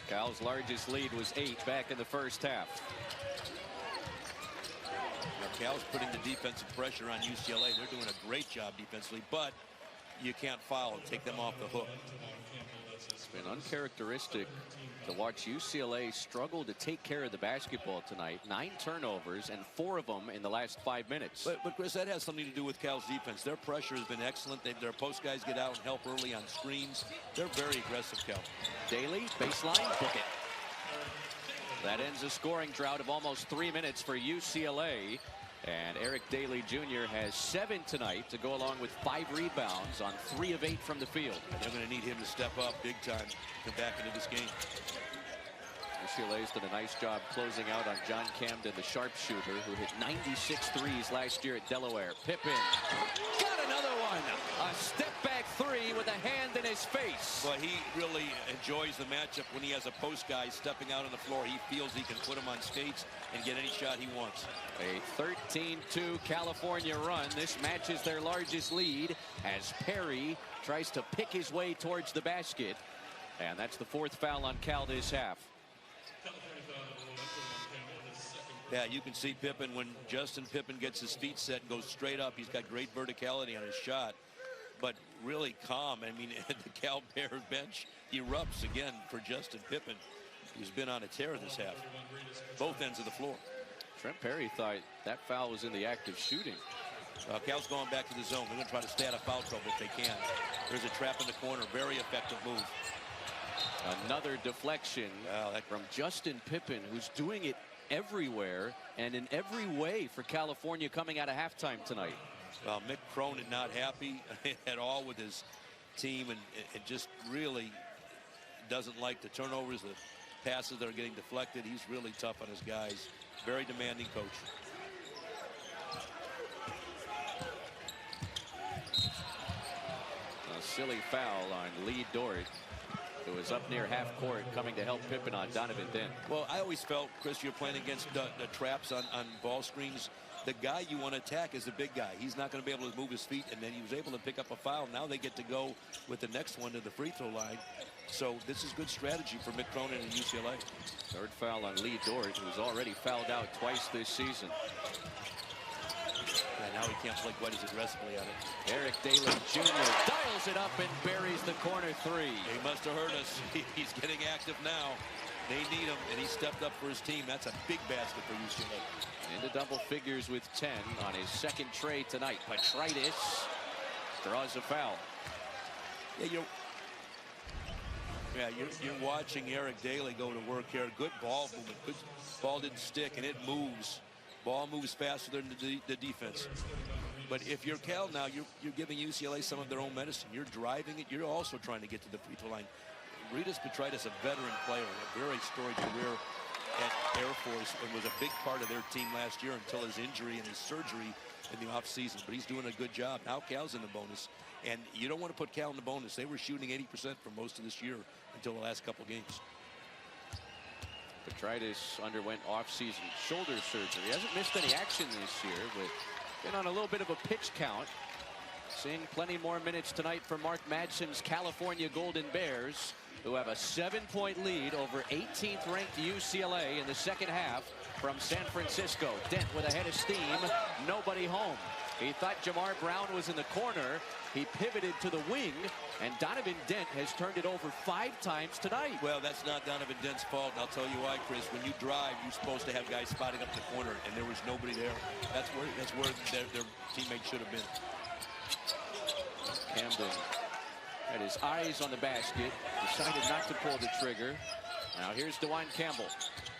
Cal's largest lead was 8 back in the first half. Now, Cal's putting the defensive pressure on UCLA. They're doing a great job defensively, but you can't foul and take them off the hook. It's been uncharacteristic to watch UCLA struggle to take care of the basketball tonight. 9 turnovers, and 4 of them in the last 5 minutes. But Chris, that has something to do with Cal's defense. Their pressure has been excellent. Their post guys get out and help early on screens. They're very aggressive, Cal. Daly, baseline, book it. That ends a scoring drought of almost 3 minutes for UCLA. And Eric Daly Jr. has 7 tonight to go along with 5 rebounds on 3 of 8 from the field. And they're going to need him to step up big time to come back into this game. UCLA's done a nice job closing out on John Camden, the sharpshooter, who hit 96 threes last year at Delaware. Pippen got another one. A step back 3 with a hand in his face. Well, he really enjoys the matchup when he has a post guy stepping out on the floor. He feels he can put him on skates and get any shot he wants. A 13-2 California run. This matches their largest lead as Perry tries to pick his way towards the basket. And that's the 4th foul on Cal this half. Yeah, you can see Pippen, when Justin Pippen gets his feet set and goes straight up, he's got great verticality on his shot. but really calm. I mean, the Cal Bear bench erupts again for Justin Pippen, who's been on a tear this half. Both ends of the floor. Trent Perry thought that foul was in the act of shooting. Cal's going back to the zone. They're going to try to stay out of foul trouble if they can. There's a trap in the corner. Very effective move. Another deflection from Justin Pippen, who's doing it everywhere and in every way for California coming out of halftime tonight. Well, Mick Cronin not happy at all with his team, and just really doesn't like the turnovers, the passes that are getting deflected. He's really tough on his guys. Very demanding coach. A silly foul on Lee Dort, who was up near half court coming to help Pippen on Donovan Dent. Well, I always felt, Chris, you're playing against the traps on ball screens. The guy you want to attack is the big guy. He's not going to be able to move his feet, and then he was able to pick up a foul. Now they get to go with the next one to the free throw line. So this is good strategy for Mick Cronin and UCLA. Third foul on Lee Dort, who's already fouled out twice this season. And now he can't play quite as aggressively on it. Eric Daly Jr. dials it up and buries the corner three. He must have heard us. He's getting active now. They need him, and he stepped up for his team. That's a big basket for UCLA. Into double figures with 10 on his second tray tonight. Petritis draws a foul. Yeah, you're watching Eric Daly go to work here. Good ball movement. Good ball didn't stick, and it moves. Ball moves faster than the defense. But if you're Cal now, you're giving UCLA some of their own medicine. You're driving it. You're also trying to get to the free throw line. Ritas Petritis, a veteran player, a very storied career at Air Force, and was a big part of their team last year until his injury and his surgery in the offseason. But he's doing a good job. Now Cal's in the bonus. And you don't want to put Cal in the bonus. They were shooting 80% for most of this year until the last couple games. Petritis underwent off-season shoulder surgery. He hasn't missed any action this year, but been on a little bit of a pitch count. Seeing plenty more minutes tonight for Mark Madsen's California Golden Bears, who have a 7-point lead over 18th-ranked UCLA in the second half from San Francisco. Dent with a head of steam, nobody home. He thought Jamar Brown was in the corner. He pivoted to the wing, and Donovan Dent has turned it over 5 times tonight. Well, that's not Donovan Dent's fault, and I'll tell you why, Chris. When you drive, you're supposed to have guys spotting up the corner, and there was nobody there. That's where their teammates should have been. Camden had his eyes on the basket, decided not to pull the trigger. Now here's DeWine Campbell.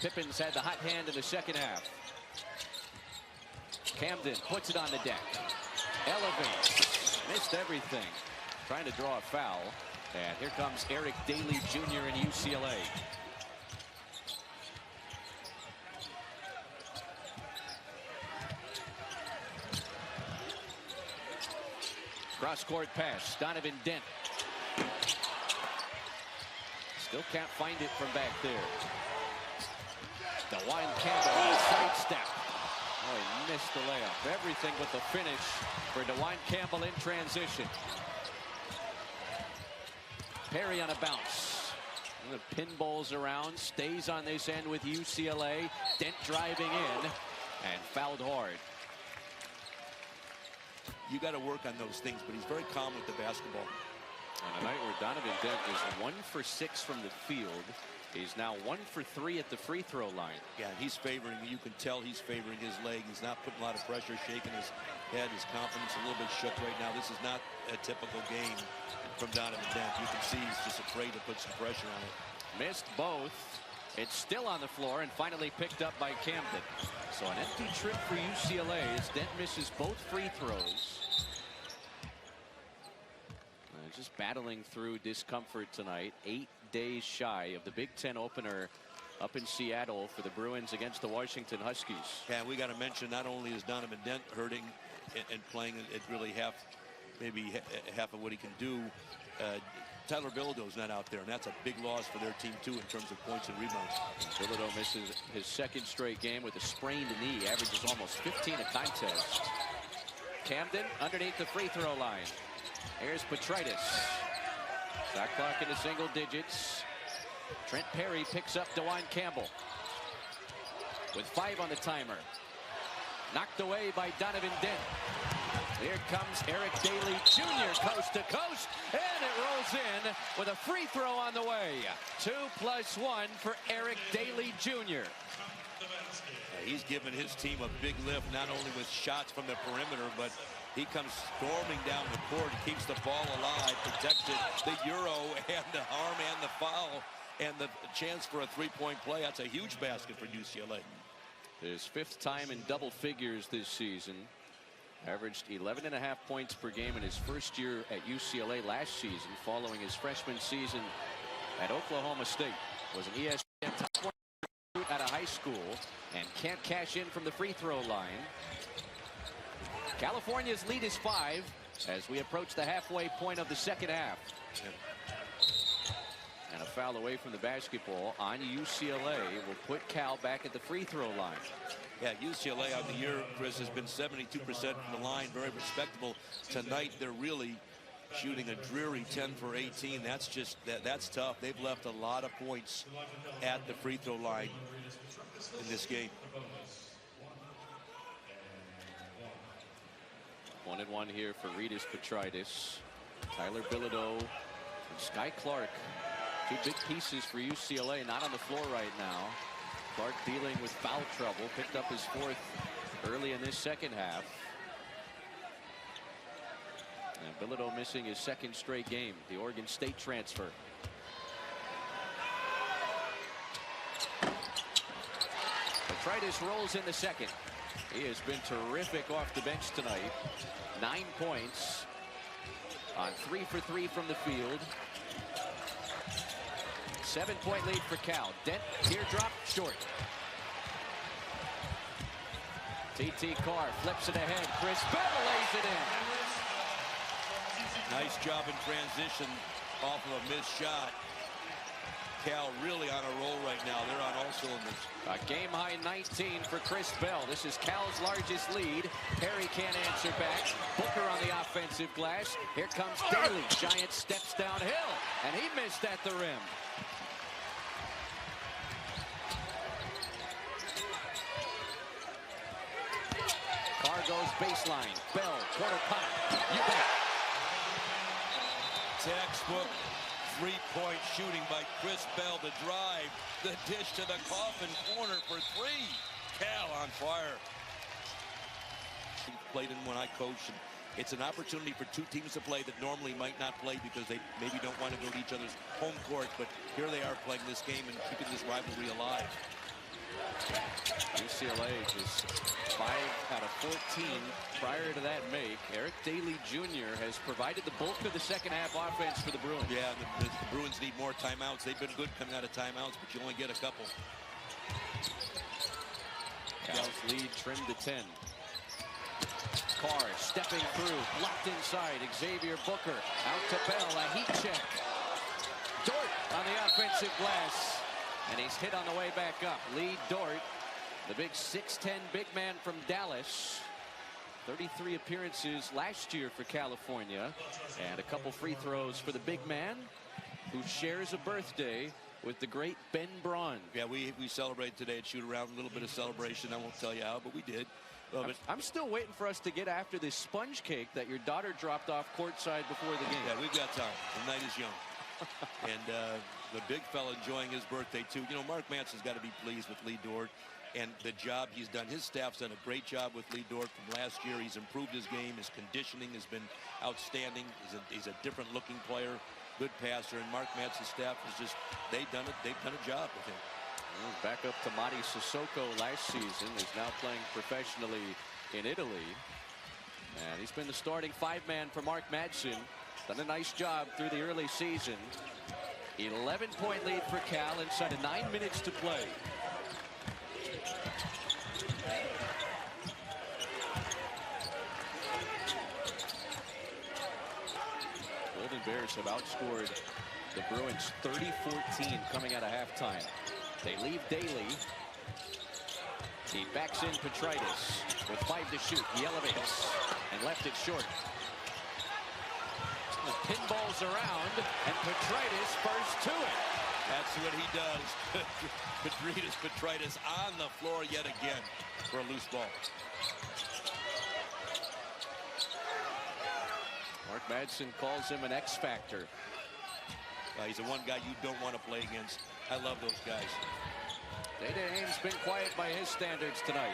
Pippin's had the hot hand in the second half. Camden puts it on the deck. Elevates. Missed everything. Trying to draw a foul. And here comes Eric Daly Jr. in UCLA. Cross-court pass. Donovan Dent. Still can't find it from back there. DeWine Campbell sidestep. Oh, he missed the layup. Everything but the finish for DeWine Campbell in transition. Perry on a bounce. The pinballs around. Stays on this end with UCLA. Dent driving in and fouled hard. You got to work on those things, but he's very calm with the basketball. On a night where Donovan Dent is 1 for 6 from the field, he's now 1 for 3 at the free throw line. Yeah, he's favoring, you can tell he's favoring his leg. He's not putting a lot of pressure, shaking his head. His confidence a little bit shook right now. This is not a typical game from Donovan Dent. You can see he's just afraid to put some pressure on it. Missed both. It's still on the floor and finally picked up by Camden. So an empty trip for UCLA as Dent misses both free throws. Just battling through discomfort tonight. 8 days shy of the Big Ten opener up in Seattle for the Bruins against the Washington Huskies. Yeah, we got to mention not only is Donovan Dent hurting and playing at really maybe half of what he can do, Tyler Bilodeau's not out there, and that's a big loss for their team too in terms of points and rebounds. Bilodeau misses his second straight game with a sprained knee, averages almost 15 a contest. Camden underneath the free throw line. Here's Petritis. Shot clock into single digits. Trent Perry picks up DeWine Campbell with 5 on the timer. Knocked away by Donovan Dent. Here comes Eric Daly Jr. coast to coast, and it rolls in with a free throw on the way. 2+1 for Eric Daly Jr. He's given his team a big lift, not only with shots from the perimeter, but he comes storming down the court, keeps the ball alive, protects it, the euro and the arm and the foul, and the chance for a three-point play. That's a huge basket for UCLA. His 5th time in double figures this season. Averaged 11.5 points per game in his first year at UCLA last season, following his freshman season at Oklahoma State. Was an ESPN top 1 recruit out of high school and can't cash in from the free throw line. California's lead is 5 as we approach the halfway point of the second half. And a foul away from the basketball on UCLA will put Cal back at the free throw line. Yeah, UCLA on the year, Chris, has been 72% from the line, very respectable. Tonight, they're really shooting a dreary 10 for 18. That's just, that's tough. They've left a lot of points at the free throw line in this game. 1-1 here for Rytis Petritis. Tyler Bilodeau and Sky Clark. 2 big pieces for UCLA, not on the floor right now. Clark dealing with foul trouble, picked up his 4th early in this second half. And Bilodeau missing his 2nd straight game, the Oregon State transfer. Petritis rolls in the second. He has been terrific off the bench tonight. 9 points on 3 for 3 from the field. 7-point lead for Cal. Dent, teardrop, short. T.T. Carr flips it ahead. Chris Bell lays it in. Nice job in transition off of a missed shot. Cal really on a roll right now. They're on all cylinders. A game-high 19 for Chris Bell. This is Cal's largest lead. Perry can't answer back. Booker on the offensive glass. Here comes Daly. Giant steps downhill, and he missed at the rim. Carr goes baseline. Bell, quarter pipe. You bet. Textbook three-point shooting by Chris Bell. The drive, the dish to the coffin corner for 3. Cal on fire. He played in when I coached, and it's an opportunity for 2 teams to play that normally might not play because they maybe don't want to go to each other's home court, but here they are playing this game and keeping this rivalry alive. UCLA just 5 out of 14 prior to that make. Eric Daly Jr. has provided the bulk of the second half offense for the Bruins. Yeah, the Bruins need more timeouts. They've been good coming out of timeouts, but you only get a couple. Cal's lead trimmed to 10. Carr stepping through, blocked inside. Xavier Booker out to Bell, a heat check. Dort on the offensive glass. And he's hit on the way back up. Lee Dort, the big 6'10" big man from Dallas. 33 appearances last year for California. And a couple free throws for the big man who shares a birthday with the great Ben Braun. Yeah, we celebrated today at shoot around. A little bit of celebration. I won't tell you how, but we did. I'm still waiting for us to get after this sponge cake that your daughter dropped off courtside before the game. Yeah, we've got time. The night is young. And the big fella enjoying his birthday, too. You know, Mark Manson's got to be pleased with Lee Dort and the job he's done. His staff's done a great job with Lee Dort from last year. He's improved his game. His conditioning has been outstanding. He's a different-looking player, good passer. And Mark Manson's staff is just, they've done a job with him. Back up to Madi Sissoko last season. He's now playing professionally in Italy. And he's been the starting 5-man for Mark Madsen. Done a nice job through the early season. 11-point lead for Cal inside of 9 minutes to play. Golden Bears have outscored the Bruins 30-14 coming out of halftime. They leave Daly. He backs in Petritis with 5 to shoot. He elevates and left it short. The pinballs around, and Petritis first to it. That's what he does. Petritis on the floor yet again for a loose ball. Madsen calls him an X factor. He's the one guy you don't want to play against. I love those guys. Day-Day Ames been quiet by his standards tonight.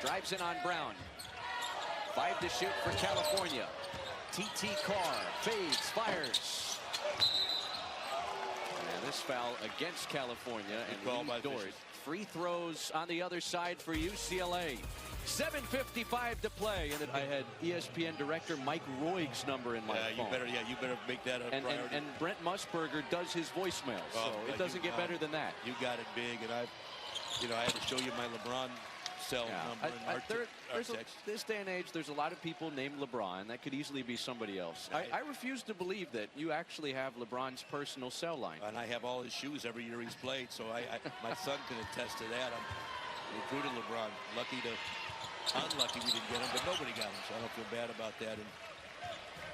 Drives in on Brown. 5 to shoot for California. T.T. Carr fades, fires. And this foul against California and Lee Dort. Free throws on the other side for UCLA. 7:55 to play, and I had ESPN director Mike Roig's number in my phone. You better make that a priority. And Brent Musburger does his voicemail, so it doesn't get better than that. You got it big, and I had to show you my LeBron cell number. This day and age, there's a lot of people named LeBron. That could easily be somebody else. I refuse to believe that you actually have LeBron's personal cell line. And I have all his shoes every year he's played, so my son can attest to that. I'm recruited LeBron. Unlucky we didn't get him, but nobody got him, so I don't feel bad about that. And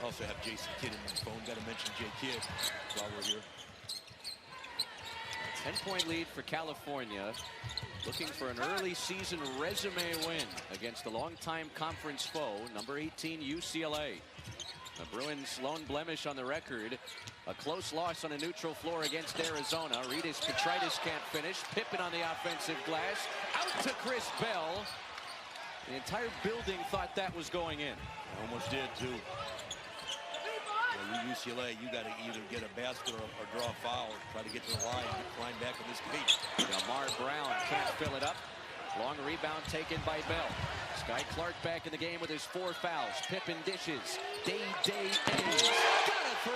also have Jason Kidd in my phone. Got to mention Jay Kidd while we're here. 10-point lead for California. Looking for an early season resume win against the longtime conference foe, number 18 UCLA. The Bruins' lone blemish on the record. A close loss on a neutral floor against Arizona. Ritas Petritis can't finish. Pippen on the offensive glass. Out to Chris Bell. The entire building thought that was going in. Almost did, too. Well, UCLA, you got to either get a basket or draw a foul. Try to get to the line and climb back in this cage. Jamar Brown can't fill it up. Long rebound taken by Bell. Sky Clark back in the game with his 4 fouls. Pippen dishes. Day-Day Ames. Got a 3.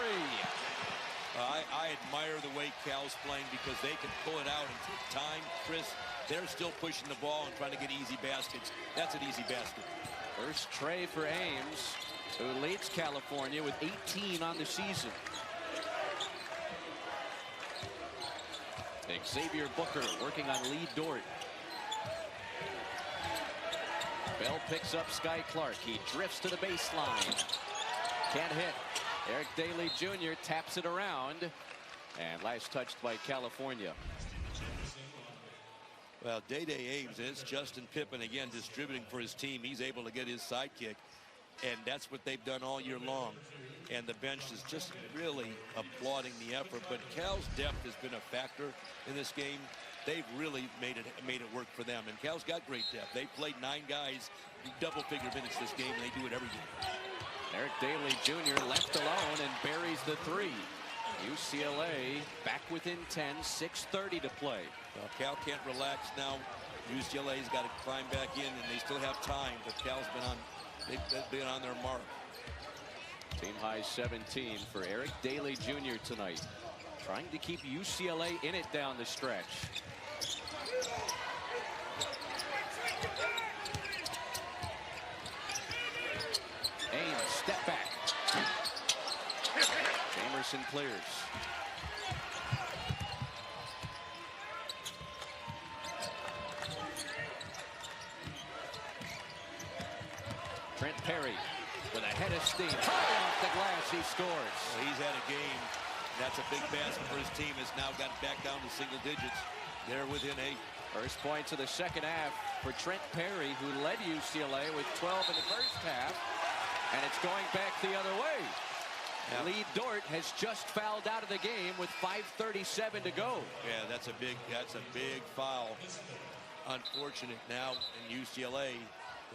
I admire the way Cal's playing because they can pull it out and take time. Chris, they're still pushing the ball and trying to get easy baskets. That's an easy basket. First tray for Ames, who leads California with 18 on the season. Xavier Booker working on Lee Dort. Bell picks up Sky Clark. He drifts to the baseline. Can't hit. Eric Daly Jr. taps it around. And last touched by California. Well, Day-Day Ames, it's Justin Pippen again distributing for his team. He's able to get his sidekick, and that's what they've done all year long. And the bench is just really applauding the effort. But Cal's depth has been a factor in this game. They've really made it work for them. And Cal's got great depth. They played 9 guys, double-figure minutes this game, and they do it every game. Eric Daly Jr. left alone and buries the 3. UCLA back within 10, 6:30 to play. Well, Cal can't relax now. UCLA's got to climb back in, and they still have time. But Cal's they've been on their mark. Team high 17 for Eric Daly Jr. tonight. Trying to keep UCLA in it down the stretch. Ames, step back. Jamerson clears. Trent Perry with a head of steam. High off the glass, he scores. Well, he's had a game. That's a big basket for his team. Has now got back down to single digits. They're within 8. First points of the second half for Trent Perry, who led UCLA with 12 in the first half. And it's going back the other way. Yep. Lee Dort has just fouled out of the game with 5:37 to go. Yeah, that's a big foul. Unfortunate now, in UCLA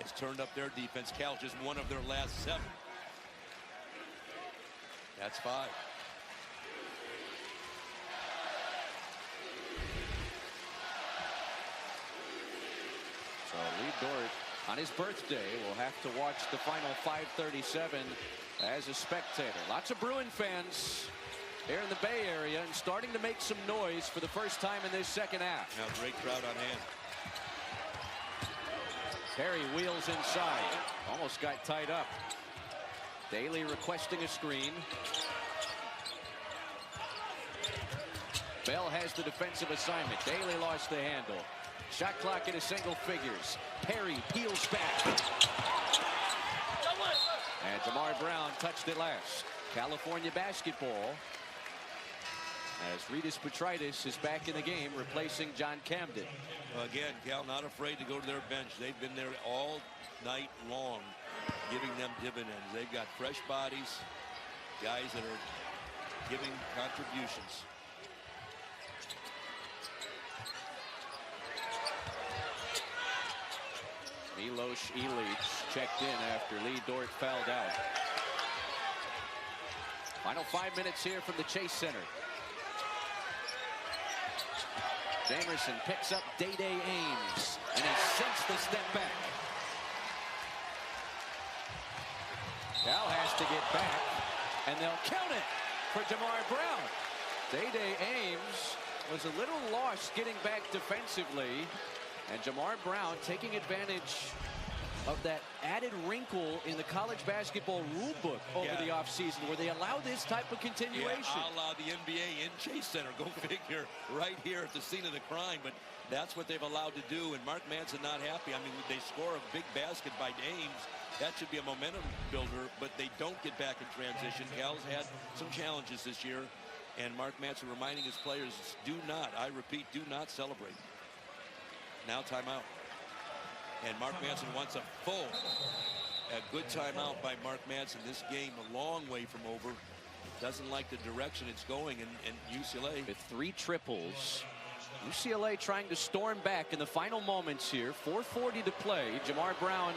has turned up their defense. Cal just one of their last 7. That's 5. So Lee Dort on his birthday will have to watch the final 5:37 as a spectator. Lots of Bruin fans here in the Bay Area and starting to make some noise for the first time in this second half. Now great crowd on hand. Perry wheels inside. Almost got tied up. Daly requesting a screen. Bell has the defensive assignment. Daly lost the handle. Shot clock into single figures. Perry peels back. And Jamar Brown touched it last. California basketball. As Ritas Petritis is back in the game, replacing John Camden. Well, again, Cal not afraid to go to their bench. They've been there all night long, giving them dividends. They've got fresh bodies, guys that are giving contributions. Milos Ilic checked in after Lee Dort fouled out. Final 5 minutes here from the Chase Center. Jamerson picks up Day-Day Ames, and he sinks the step back. Cal has to get back, and they'll count it for Jamar Brown. Day-Day Ames was a little lost getting back defensively, and Jamar Brown taking advantage of that added wrinkle in the college basketball rule book over the offseason, where they allow this type of continuation. A la the NBA in Chase Center. Go figure, right here at the scene of the crime. But that's what they've allowed to do, and Mark Manson not happy. I mean, they score a big basket by Ames. That should be a momentum builder, but they don't get back in transition. Cal's had some challenges this year, and Mark Manson reminding his players, do not, I repeat, do not celebrate. Now timeout. And Mark Manson wants a good timeout by Mark Manson. This game a long way from over. Doesn't like the direction it's going in UCLA. With 3 triples. UCLA trying to storm back in the final moments here. 4:40 to play. Jamar Brown,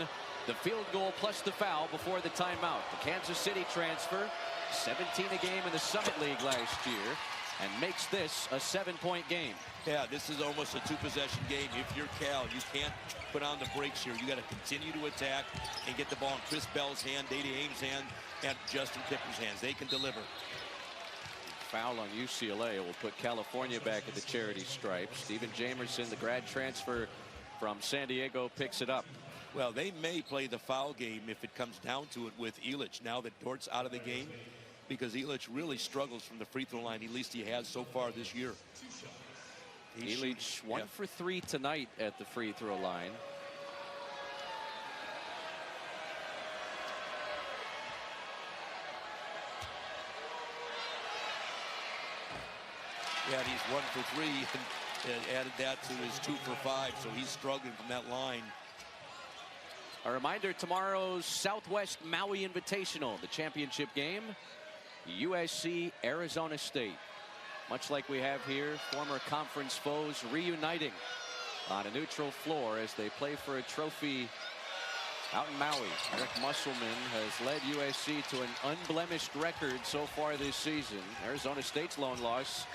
the field goal plus the foul before the timeout. The Kansas City transfer, 17 a game in the Summit League last year, and makes this a 7-point game. Yeah, this is almost a 2-possession game. If you're Cal, you can't put on the brakes here. You got to continue to attack and get the ball in Chris Bell's hand, Day-Day Ames' hand, and Justin Kipper's hands. They can deliver. Foul on UCLA will put California back at the charity stripe. Stephen Jamerson, the grad transfer from San Diego, picks it up. Well, they may play the foul game if it comes down to it with Ilic now that Dort's out of the game, because Ilic really struggles from the free throw line, at least he has so far this year. Ilic 1 for 3 tonight at the free throw line. Yeah, and he's 1 for 3 and added that to his 2 for 5, so he's struggling from that line. A reminder, tomorrow's Southwest Maui Invitational, the championship game, USC Arizona State. Much like we have here, former conference foes reuniting on a neutral floor as they play for a trophy out in Maui. Rick Musselman has led USC to an unblemished record so far this season. Arizona State's lone loss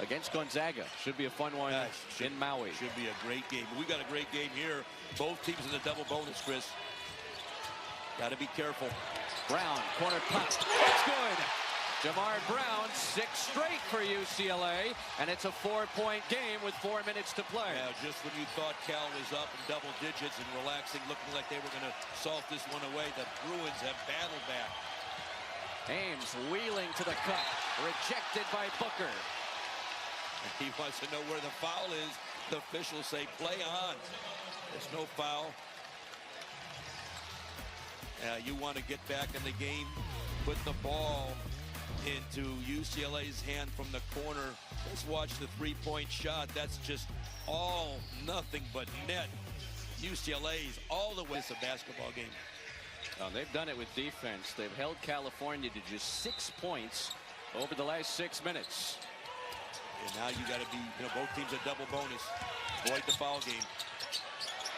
against Gonzaga. Should be a fun one in Maui. Should be a great game. We got a great game here. Both teams in the double bonus, Chris. Got to be careful. Brown, corner pop. It's good. Jamar Brown, 6 straight for UCLA, and it's a 4-point game with 4 minutes to play. Yeah, just when you thought Cal was up in double digits and relaxing, looking like they were going to salt this one away, the Bruins have battled back. Ames wheeling to the cup, rejected by Booker. He wants to know where the foul is. The officials say play on. There's no foul. You want to get back in the game, put the ball into UCLA's hand from the corner. Let's watch the 3-point shot. That's just all nothing but net. UCLA's all the way. It's a basketball game. Well, they've done it with defense. They've held California to just 6 points over the last 6 minutes. And now you got to be, both teams a double bonus. Avoid the foul game.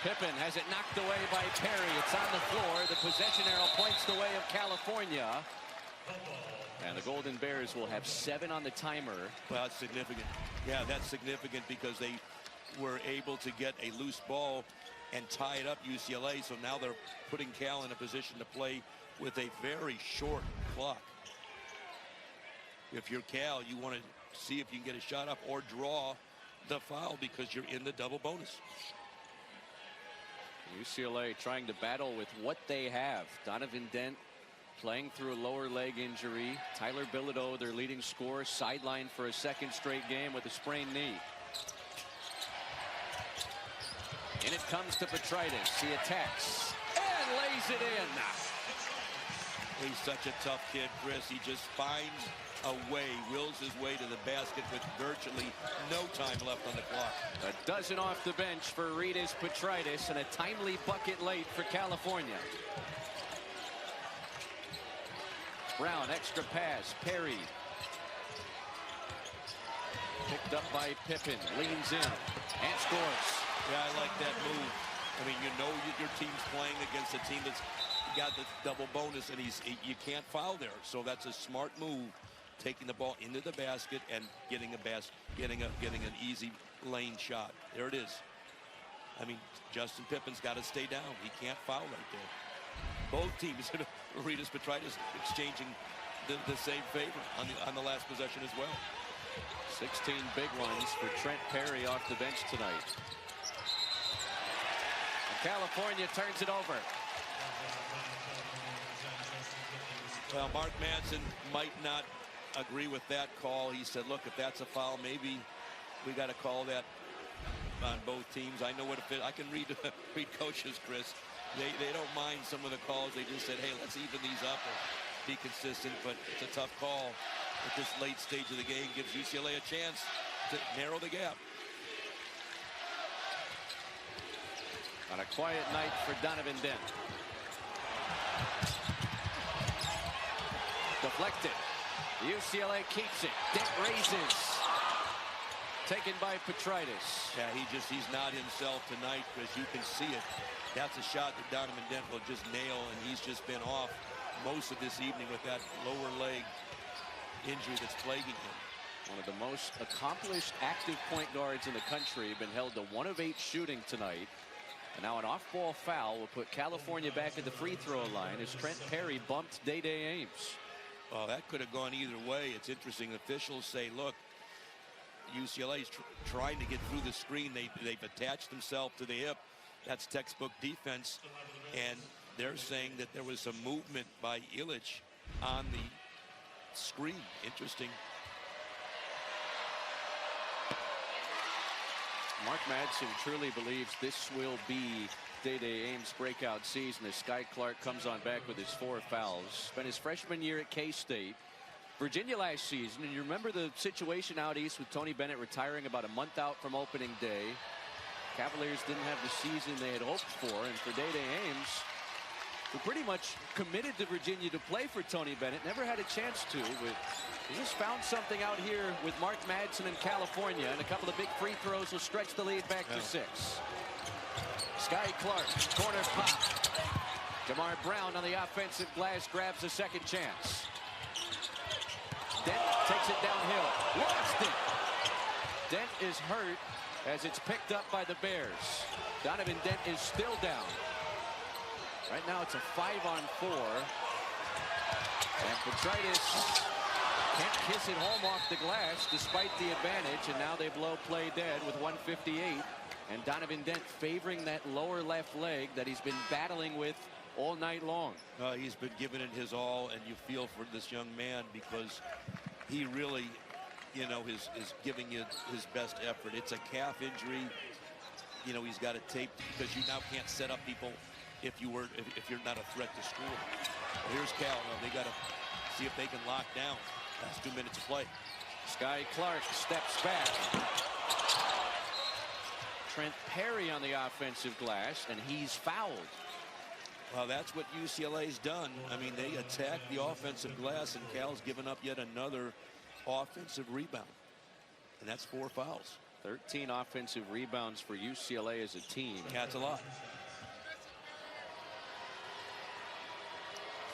Pippen has it knocked away by Perry. It's on the floor. The possession arrow points the way of California. And the Golden Bears will have 7 on the timer. Well, that's significant. Yeah, that's significant because they were able to get a loose ball and tie it up UCLA. So now they're putting Cal in a position to play with a very short clock. If you're Cal, you want to see if you can get a shot up or draw the foul because you're in the double bonus. UCLA trying to battle with what they have. Donovan Dent playing through a lower leg injury. Tyler Bilodeau, their leading scorer, sidelined for a 2nd straight game with a sprained knee. In it comes to Petritis. He attacks and lays it in. He's such a tough kid, Chris. He just finds a way, wills his way to the basket with virtually no time left on the clock. A dozen off the bench for Ritas Petritis and a timely bucket late for California. Brown, extra pass. Perry. Picked up by Pippen. Leans in and scores. Yeah, I like that move. I mean, you know your team's playing against a team that's got the double bonus, and you can't foul there. So that's a smart move, taking the ball into the basket and getting an easy lane shot. There it is. I mean, Justin Pippen's got to stay down. He can't foul right there. Both teams, Aretas Petritis, exchanging the same favor on the last possession as well. 16 big ones for Trent Perry off the bench tonight. And California turns it over. Well, Mark Madsen might not agree with that call. He said, look, if that's a foul, maybe we got to call that on both teams. I know what it is. I can read coaches, Chris. They don't mind some of the calls. They just said, hey, let's even these up or be consistent. But it's a tough call at this late stage of the game. Gives UCLA a chance to narrow the gap. On a quiet night for Donovan Dent. Deflected. UCLA keeps it. Dent raises. Taken by Petritis. Yeah, he's not himself tonight, Chris. You can see it. That's a shot that Donovan Dent will just nail, and he's just been off most of this evening with that lower leg injury that's plaguing him. One of the most accomplished active point guards in the country. Been held to 1 of 8 shooting tonight. And now an off-ball foul will put California back at the free throw line as Trent Perry bumped Day-Day Ames. Well, that could have gone either way. It's interesting. Officials say, look, UCLA's trying to get through the screen. They've attached themselves to the hip. That's textbook defense. And they're saying that there was some movement by Illich on the screen. Interesting. Mark Madsen truly believes this will be Day-Day Ames' breakout season as Sky Clark comes on back with his 4 fouls. Spent his freshman year at K-State. Virginia last season, and you remember the situation out east with Tony Bennett retiring about a month out from opening day. Cavaliers didn't have the season they had hoped for, and for Day-Day Ames, who pretty much committed to Virginia to play for Tony Bennett, never had a chance to, but he just found something out here with Mark Madsen in California, and a couple of big free throws will stretch the lead back to 6. Sky Clark, corner pop. Jamar Brown on the offensive glass grabs a second chance. Dent takes it downhill. Lost it. Dent is hurt as it's picked up by the Bears. Donovan Dent is still down. Right now it's a 5-on-4. And Petritis can't kiss it home off the glass despite the advantage. And now they blow play dead with 1:58. And Donovan Dent favoring that lower left leg that he's been battling with all night long. He's been giving it his all, and you feel for this young man because he really, you know, is giving you his best effort. It's a calf injury. You know, he's got it taped because you now can't set up people if you're not a threat to score. Well, here's Cal. Now they got to see if they can lock down. Last 2 minutes of play. Sky Clark steps back. Trent Perry on the offensive glass, and he's fouled. Well, that's what UCLA's done. I mean, they attack the offensive glass, and Cal's given up yet another offensive rebound. And that's 4 fouls. 13 offensive rebounds for UCLA as a team. Yeah, that's a lot.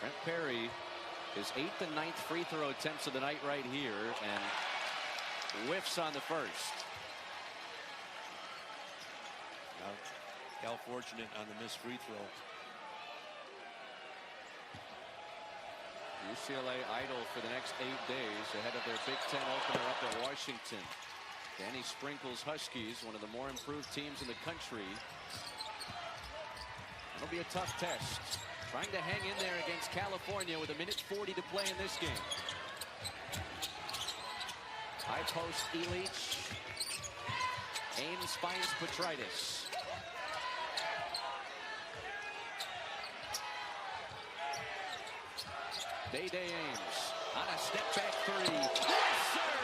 Trent Perry, his 8th and 9th free throw attempts of the night right here, and whiffs on the first. Cal fortunate on the missed free throw. UCLA idle for the next 8 days ahead of their Big Ten opener up at Washington. Danny Sprinkle's Huskies, one of the more improved teams in the country. It'll be a tough test. Trying to hang in there against California with 1:40 to play in this game. High post Illich. Ames finds Petritis. Day-Day Ames on a step back 3. Yes, sir!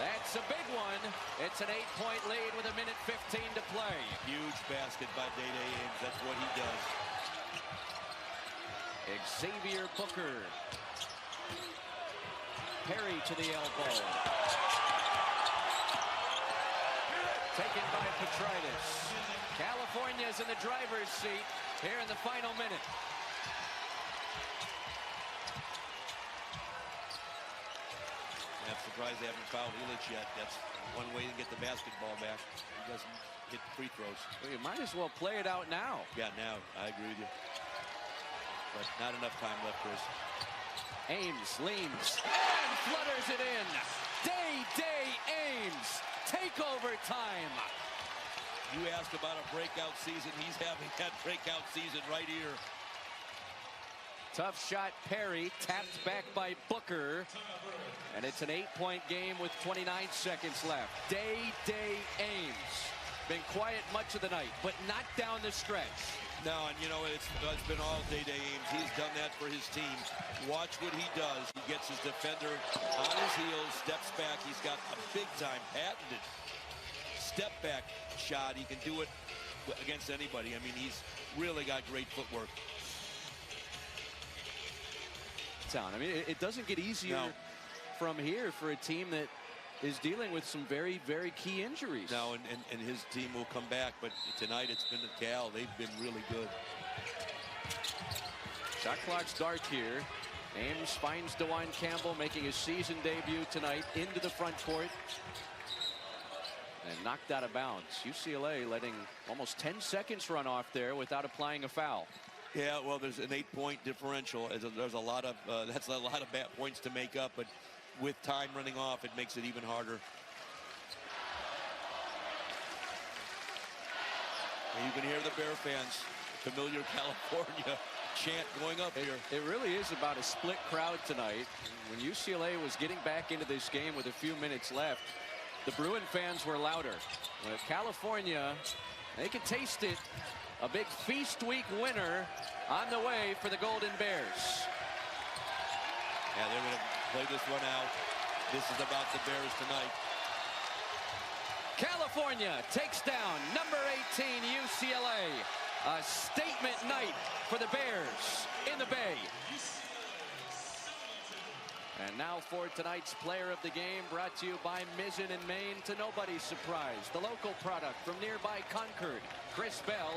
That's a big one. It's an 8-point lead with 1:15 to play. Huge basket by Day-Day Ames. That's what he does. Xavier Booker. Perry to the elbow. Taken by Petrides. California's in the driver's seat here in the final minute. I'm surprised they haven't fouled Illich yet. That's one way to get the basketball back. He doesn't hit free throws. Well, you might as well play it out now. Yeah, now. I agree with you. But not enough time left, Chris. Ames leans and flutters it in. Day Ames. Takeover time. You asked about a breakout season. He's having that breakout season right here. Tough shot, Perry, tapped back by Booker. And it's an 8-point game with 29 seconds left. Day Ames. Been quiet much of the night, but not down the stretch. No, and you know, it's been all Day Ames. He's done that for his team. Watch what he does. He gets his defender on his heels, steps back. He's got a big-time patented step back shot. He can do it against anybody. I mean, he's really got great footwork. I mean, it doesn't get easier from here for a team that is dealing with some very, very key injuries. No, and his team will come back, but tonight it's been the Cal. They've been really good. Shot clock start here. Ames finds DeJuan Campbell making his season debut tonight into the front court. And knocked out of bounds. UCLA letting almost 10 seconds run off there without applying a foul. Yeah, well, there's an 8-point differential. There's a lot of that's a lot of bad points to make up, but with time running off, it makes it even harder. And you can hear the Bear fans, familiar California chant going up here. It really is about a split crowd tonight. When UCLA was getting back into this game with a few minutes left, the Bruin fans were louder. California, they can taste it. A big feast week winner on the way for the Golden Bears. Yeah, they're going to play this one out. This is about the Bears tonight. California takes down number 18 UCLA. A statement night for the Bears in the Bay. And now for tonight's player of the game, brought to you by Mizzen and Maine. To nobody's surprise, the local product from nearby Concord, Chris Bell.